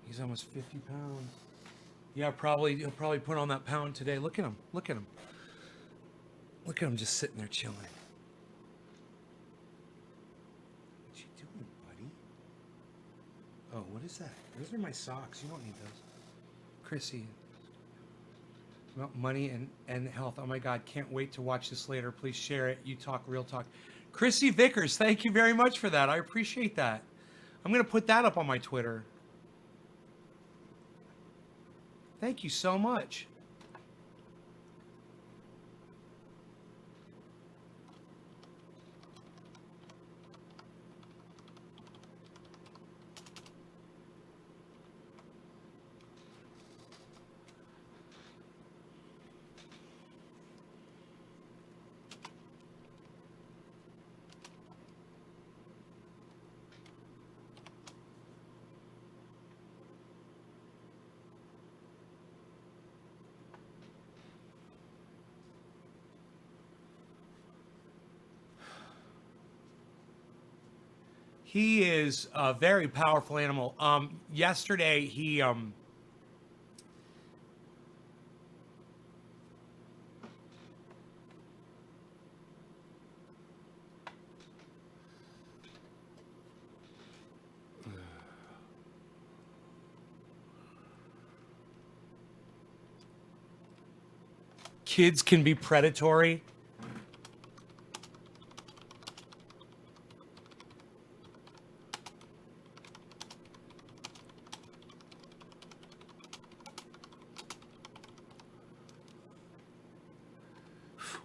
He's almost 50 pounds. Yeah, he'll probably put on that pound today. Look at him. Look at him. Look at him just sitting there chilling. What you doing, buddy? Oh, what is that? Those are my socks. You don't need those. Chrissy. About money and health. Oh my God, can't wait to watch this later. Please share it. You talk real talk. Chrissy Vickers, thank you very much for that. I appreciate that. I'm going to put that up on my Twitter. Thank you so much. He is a very powerful animal. Yesterday he kids can be predatory.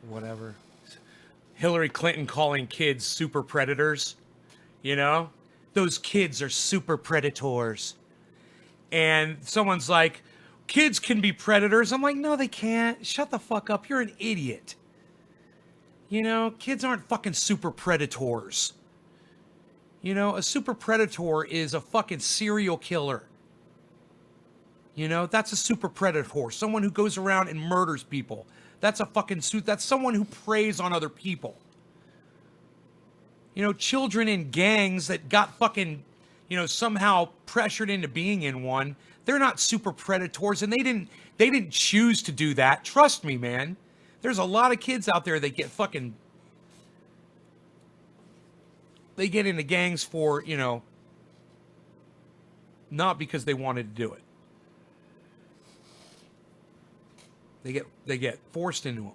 Whatever. Hillary Clinton calling kids super predators. You know? Those kids are super predators. And someone's like, kids can be predators. I'm like, no, they can't. Shut the fuck up. You're an idiot. You know, kids aren't fucking super predators. You know, a super predator is a fucking serial killer. You know, that's a super predator. Someone who goes around and murders people. That's a fucking suit. That's someone who preys on other people. You know, children in gangs that got fucking, you know, somehow pressured into being in one. They're not super predators, and they didn't choose to do that. Trust me, man. There's a lot of kids out there that get fucking, they get into gangs for, you know, not because they wanted to do it. They get forced into them.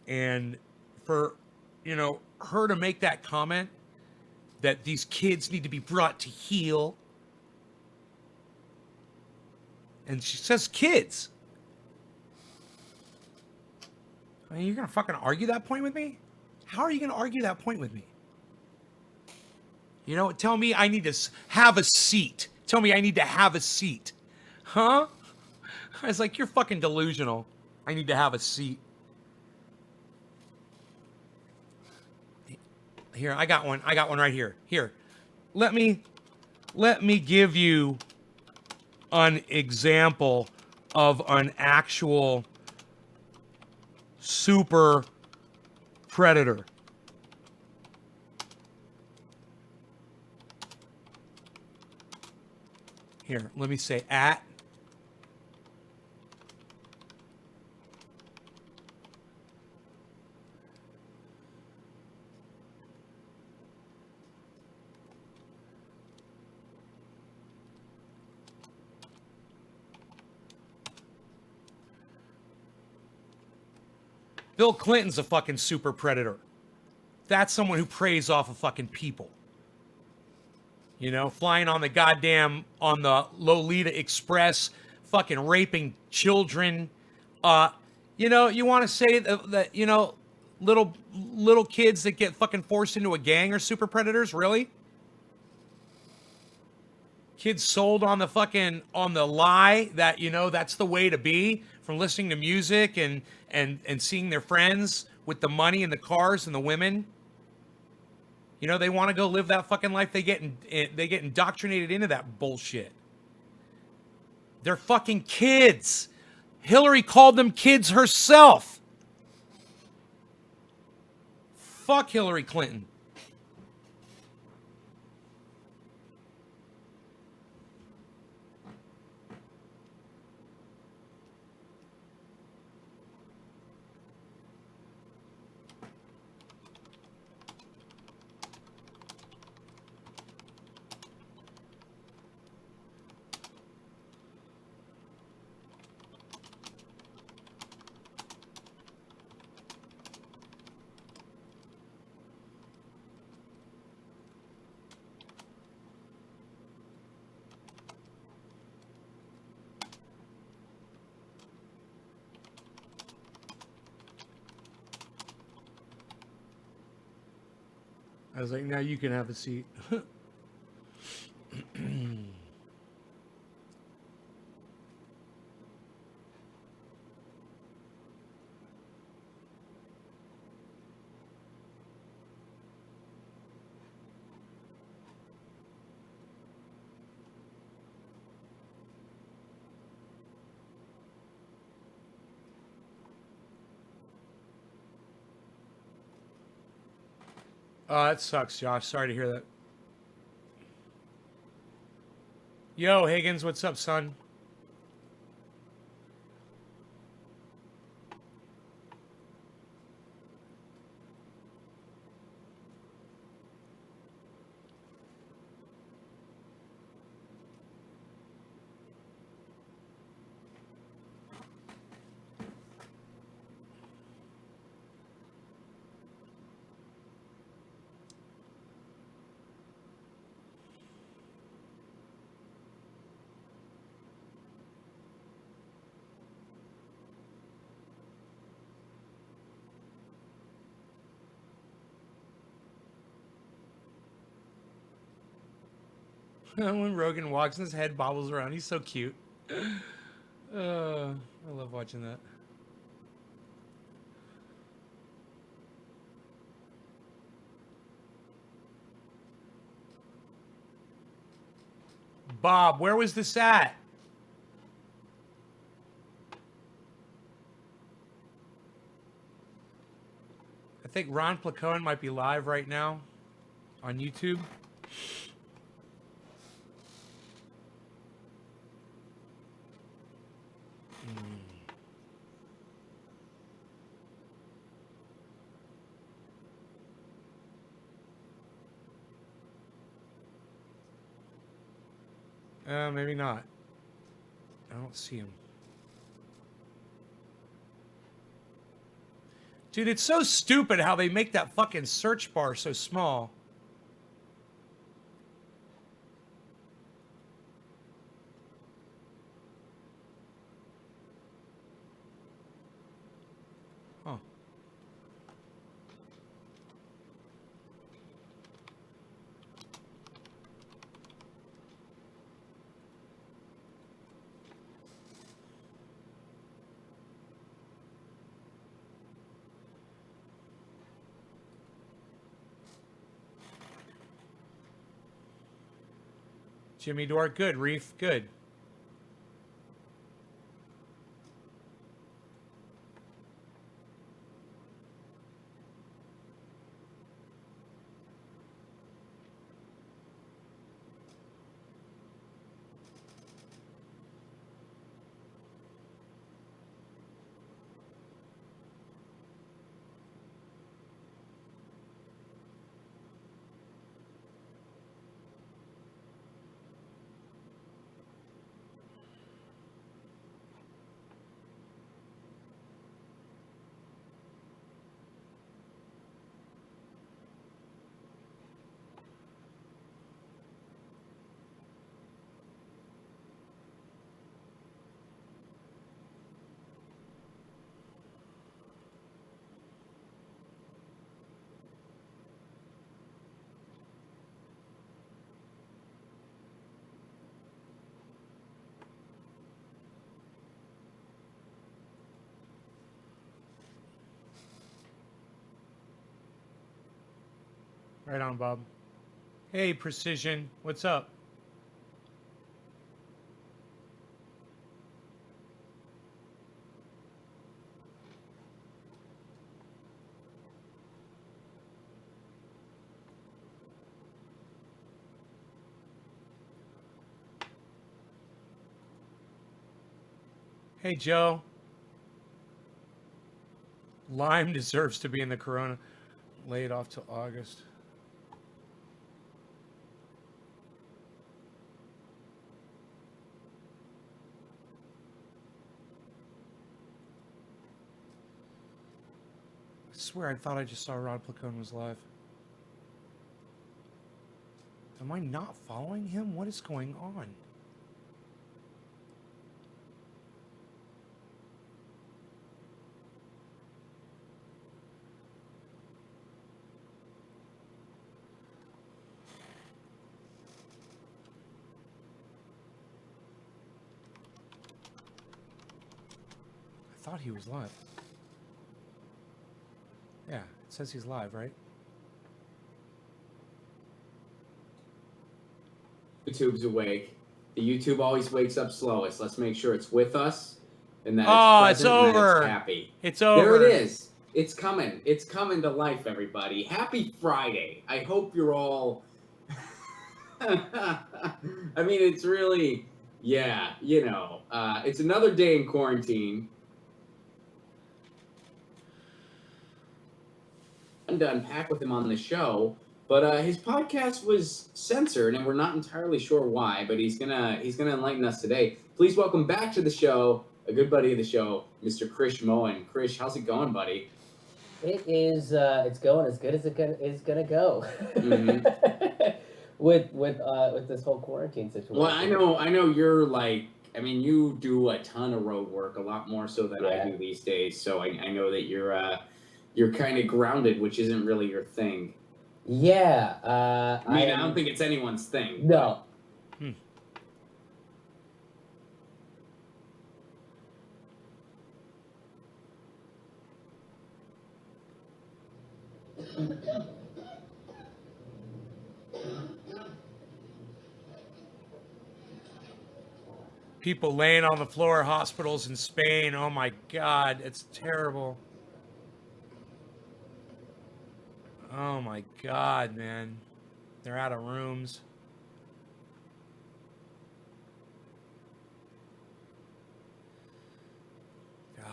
And for, you know, her to make that comment that these kids need to be brought to heel. And she says kids. I mean, you're going to fucking argue that point with me? How are you going to argue that point with me? You know, tell me I need to have a seat. Tell me I need to have a seat. Huh? I was like, you're fucking delusional. I need to have a seat. Here, I got one. I got one right here. Here. Let me give you an example of an actual super predator. Here, let me say at Bill Clinton's a fucking super predator. That's someone who preys off of fucking people. You know, flying on the goddamn, on the Lolita Express, fucking raping children. You know, you want to say that, you know, little kids that get fucking forced into a gang are super predators? Really? Kids sold on the fucking, on the lie that, you know, that's the way to be, from listening to music and seeing their friends with the money and the cars and the women. You know, they want to go live that fucking life. They get indoctrinated into that bullshit. They're fucking kids. Hillary called them kids herself. Fuck Hillary Clinton. I was like, now you can have a seat. Oh, that sucks, Josh. Sorry to hear that. Yo, Higgins, what's up, son? When Rogan walks and his head bobbles around, he's so cute. I love watching that. Bob, where was this at? I think Ron Placone might be live right now on YouTube. Maybe not. I don't see him. Dude, it's so stupid how they make that fucking search bar so small. Huh. Jimmy Dore, good. Reef, good. Right on, Bob. Hey, Precision. What's up? Hey, Joe. Lime deserves to be in the Corona. Laid off till August. I swear I thought I just saw Rod Placone was live. Am I not following him? What is going on? I thought he was live. Yeah, it says he's live, right? YouTube's awake. The YouTube always wakes up slowest. Let's make sure it's with us and that Oh, it's it's present and that over. it's happy. It's over. There it is. It's coming. It's coming to life, everybody. Happy Friday. I hope you're all... I mean, it's really... Yeah, you know. It's another day in quarantine. To unpack with him on the show, but his podcast was censored, and we're not entirely sure why. But he's gonna enlighten us today. Please welcome back to the show a good buddy of the show, Mr. Krish Mohan. Krish, how's it going, buddy? It is. It's going as good as is gonna go. Mhm. with this whole quarantine situation. Well, I know you're like. I mean, you do a ton of road work, a lot more so than I do these days. So I know that you're kind of grounded, which isn't really your thing. Yeah. I mean, I don't think it's anyone's thing. No. People laying on the floor, hospitals in Spain. Oh my God, it's terrible. Oh my God, man. They're out of rooms. God.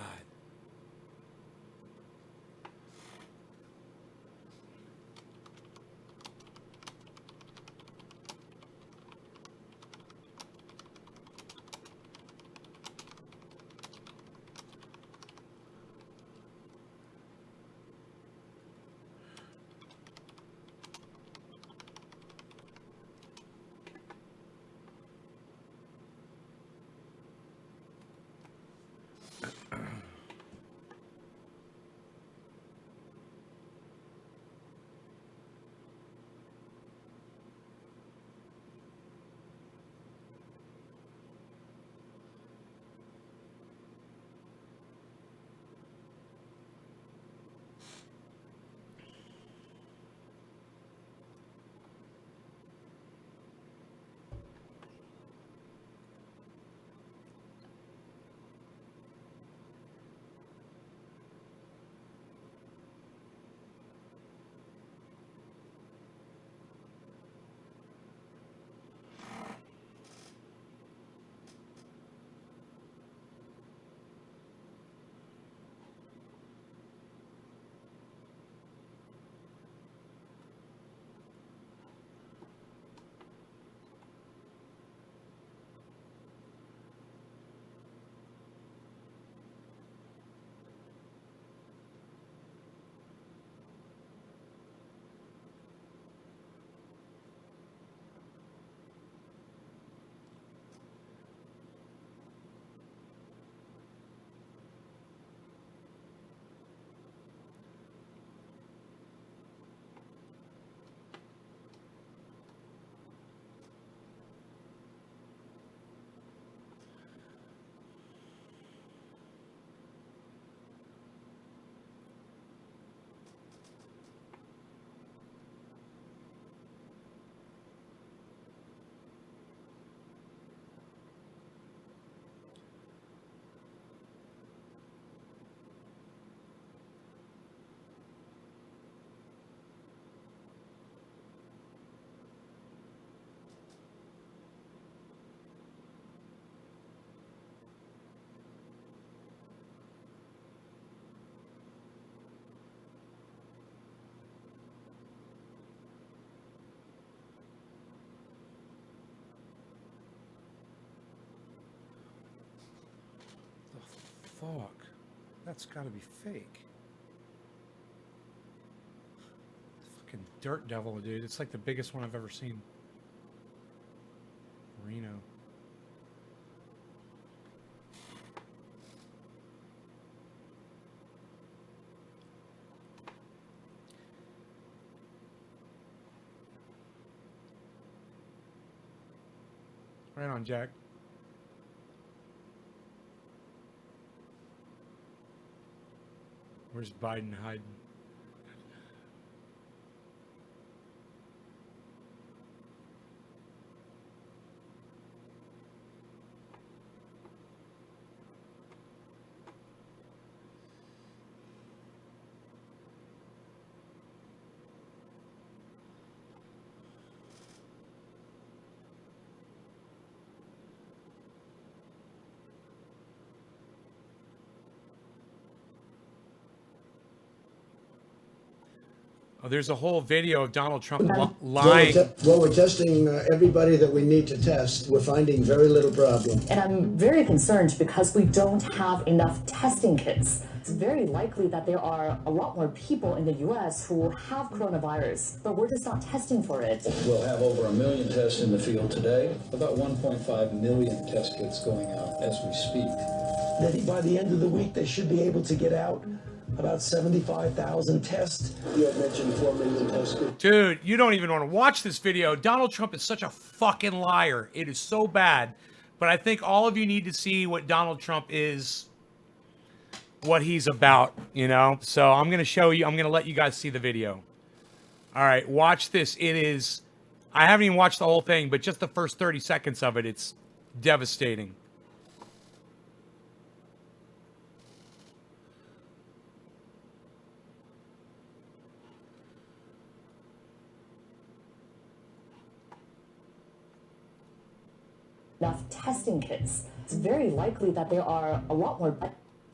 Fuck. That's gotta be fake. Fucking dirt devil, dude. It's like the biggest one I've ever seen. Reno. Right on, Jack. Where's Biden hiding? Oh, there's a whole video of Donald Trump lying. Well, we're testing everybody that we need to test. We're finding very little problem. And I'm very concerned because we don't have enough testing kits. It's very likely that there are a lot more people in the U.S. who have coronavirus, but we're just not testing for it. We'll have over 1 million tests in the field today, about 1.5 million test kits going out as we speak. That by the end of the week, they should be able to get out about 75,000 tests. You had mentioned 4 million tests. Dude, you don't even want to watch this video. Donald Trump is such a fucking liar. It is so bad. But I think all of you need to see what Donald Trump is, what he's about, you know? So I'm going to show you. I'm going to let you guys see the video. All right, watch this. It is, I haven't even watched the whole thing, but just the first 30 seconds of it, it's devastating. Enough testing kits. It's very likely that there are a lot more.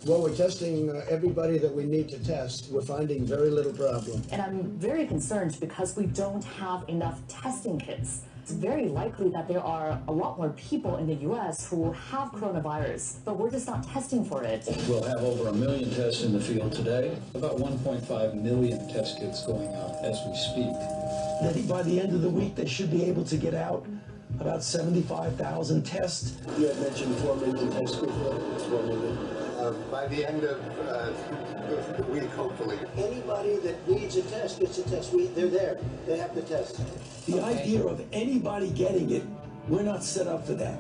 Well, we're testing everybody that we need to test. We're finding very little problem. And I'm very concerned because we don't have enough testing kits. It's very likely that there are a lot more people in the U.S. who have coronavirus, but we're just not testing for it. We'll have over 1 million tests in the field today, about 1.5 million test kits going out as we speak. That by the end of the week, they should be able to get out about 75,000 tests. You had mentioned 4 million tests before. It's 4 million. By the end of the week, hopefully. Anybody that needs a test gets a test. They're there. They have the test. The idea of anybody getting it, we're not set up for that.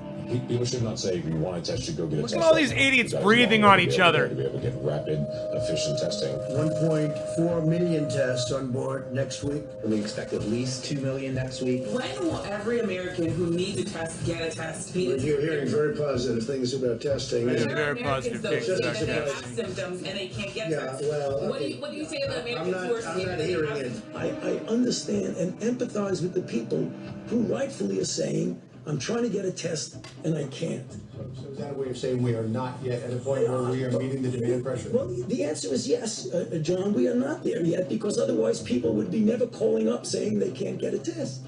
People should not say, if you want a test, you go get a test. Look at all these idiots breathing on each other. To be able to get rapid, efficient testing. 1.4 million tests on board next week. We expect at least 2 million next week. When will every American who needs a test get a test? You're hearing very positive things about testing. Very positive things about that they have testing. symptoms and they can't get Yeah, tested. well, What do you say about Americans who are I'm not saying hearing that it. I understand and empathize with the people who rightfully are saying, I'm trying to get a test and I can't. So is that a way of saying we are not yet at a point where we are meeting the demand pressure? Well, the answer is yes, John. We are not there yet because otherwise people would be never calling up saying they can't get a test.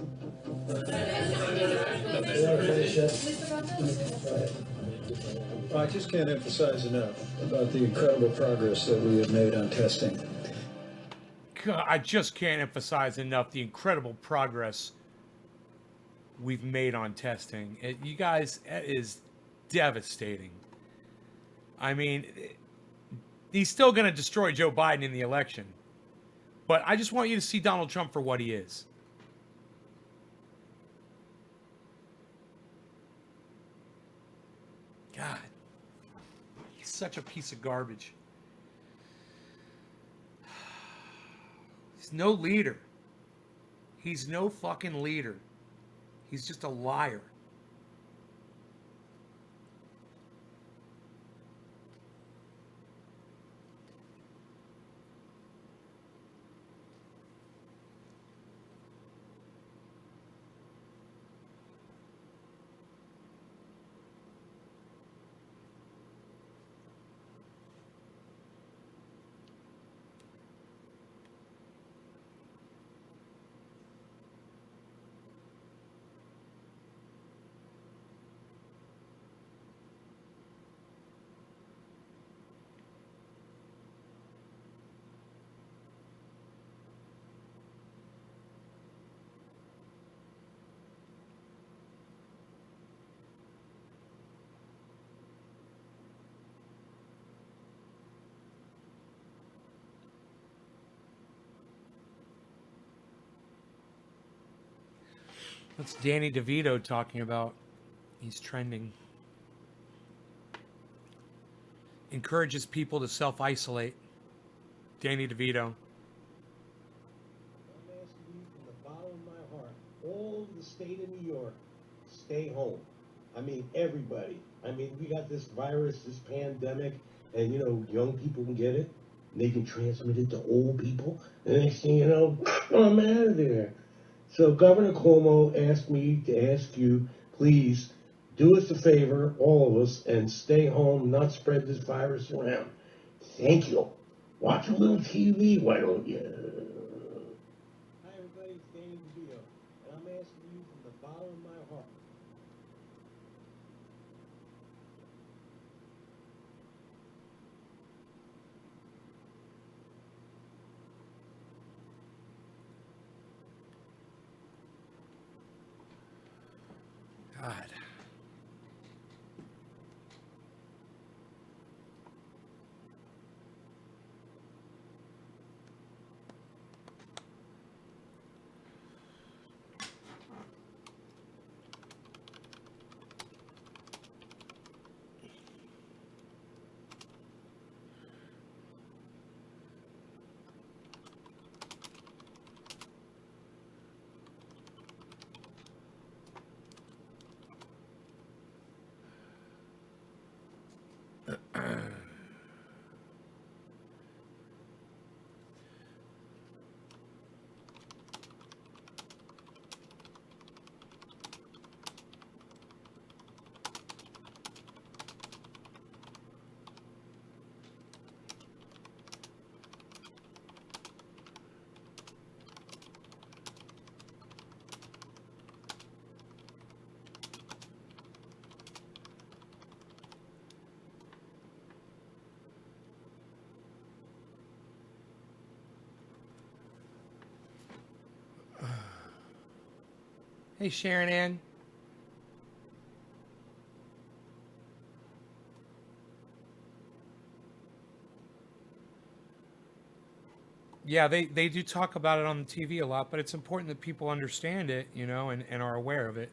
I just can't emphasize enough about the incredible progress that we have made on testing. God, I just can't emphasize enough the incredible progress we've made on testing. You guys, it is devastating. I mean, he's still going to destroy Joe Biden in the election. But I just want you to see Donald Trump for what he is. God, he's such a piece of garbage. He's no leader. He's no fucking leader. He's just a liar. What's Danny DeVito talking about? He's trending. Encourages people to self-isolate. Danny DeVito. I'm asking you from the bottom of my heart, all of the state of New York, stay home. I mean, everybody. I mean, we got this virus, this pandemic, and, you know, young people can get it. And they can transmit it to old people. And next thing you know, I'm out of there. So Governor Cuomo asked me to ask you, please, do us a favor, all of us, and stay home, not spread this virus around. Thank you. Watch a little TV, why don't you? Hi, everybody. It's Danny DeVito, and I'm asking you from the bottom of my heart. God. Hey, Sharon Ann. Yeah, they do talk about it on the TV a lot, but it's important that people understand it, you know, and are aware of it.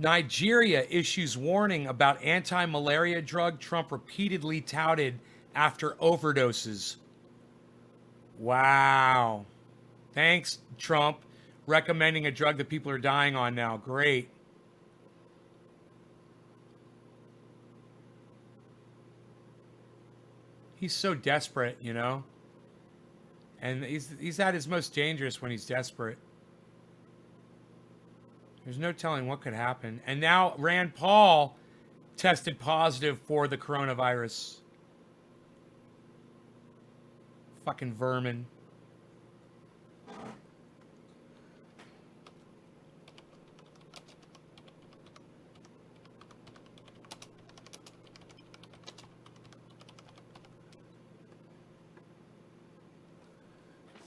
Nigeria issues warning about anti-malaria drug Trump repeatedly touted after overdoses. Wow. Thanks, Trump, recommending a drug that people are dying on now. Great. He's so desperate, you know? And he's at his most dangerous when he's desperate. There's no telling what could happen. And now Rand Paul tested positive for the coronavirus. Fucking vermin.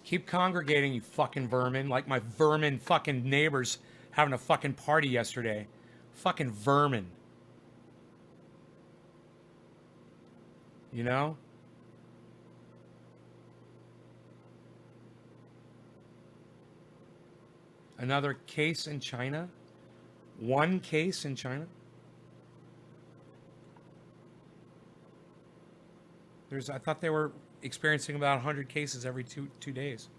Keep congregating, you fucking vermin, like my vermin fucking neighbors having a fucking party yesterday. Fucking vermin. You know? Another case in China? One case in China? I thought they were experiencing about 100 cases every two days.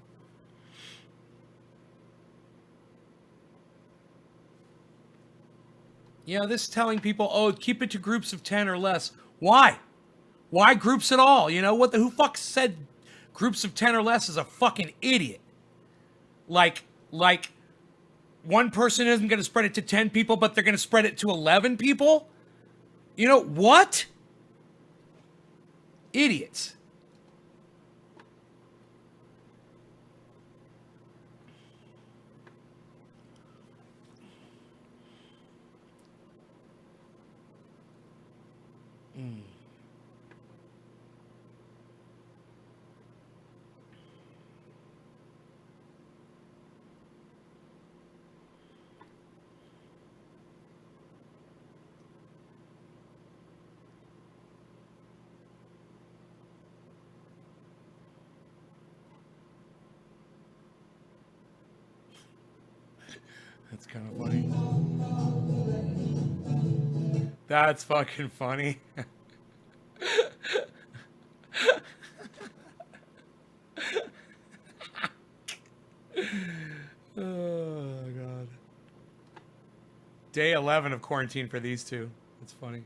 You know, this is telling people, oh, keep it to groups of 10 or less. Why? Why groups at all? You know, who fuck said groups of 10 or less is a fucking idiot? Like one person isn't going to spread it to 10 people, but they're going to spread it to 11 people? You know, what? Idiots. kind of funny. That's fucking funny. Oh, God. Day 11 of quarantine for these two. That's funny.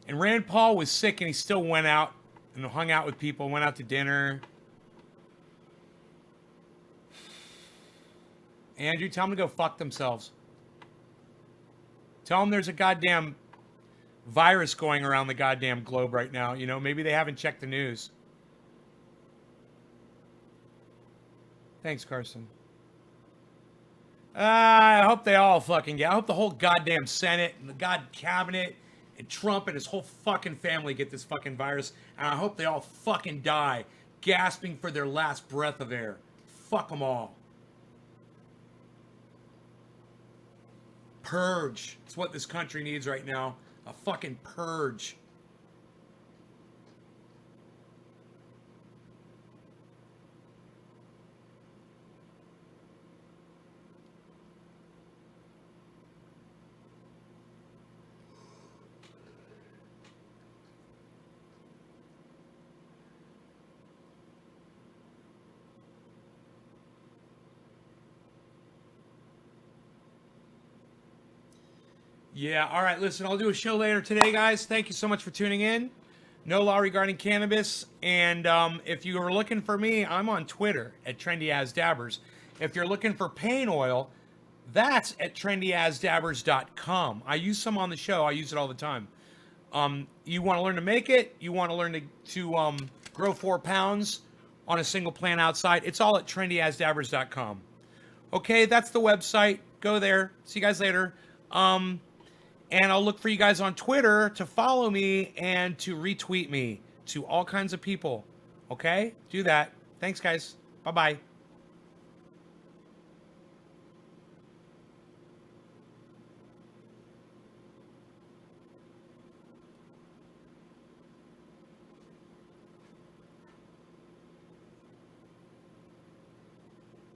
And Rand Paul was sick and he still went out and hung out with people, went out to dinner. Andrew, tell them to go fuck themselves. Tell them there's a goddamn virus going around the goddamn globe right now. You know, maybe they haven't checked the news. Thanks, Carson. I hope they all fucking get. I hope the whole goddamn Senate and the cabinet and Trump and his whole fucking family get this fucking virus. And I hope they all fucking die, gasping for their last breath of air. Fuck them all. Purge. It's what this country needs right now. A fucking purge. Yeah, all right, listen, I'll do a show later today, guys. Thank you so much for tuning in. No law regarding cannabis. And if you are looking for me, I'm on Twitter at TrendyAsDabbers. If you're looking for pain oil, that's at TrendyAsDabbers.com. I use some on the show. I use it all the time. You want to learn to make it? You want to learn to grow 4 pounds on a single plant outside? It's all at TrendyAsDabbers.com. Okay, that's the website. Go there. See you guys later. And I'll look for you guys on Twitter to follow me and to retweet me to all kinds of people. Okay? Do that. Thanks, guys. Bye-bye.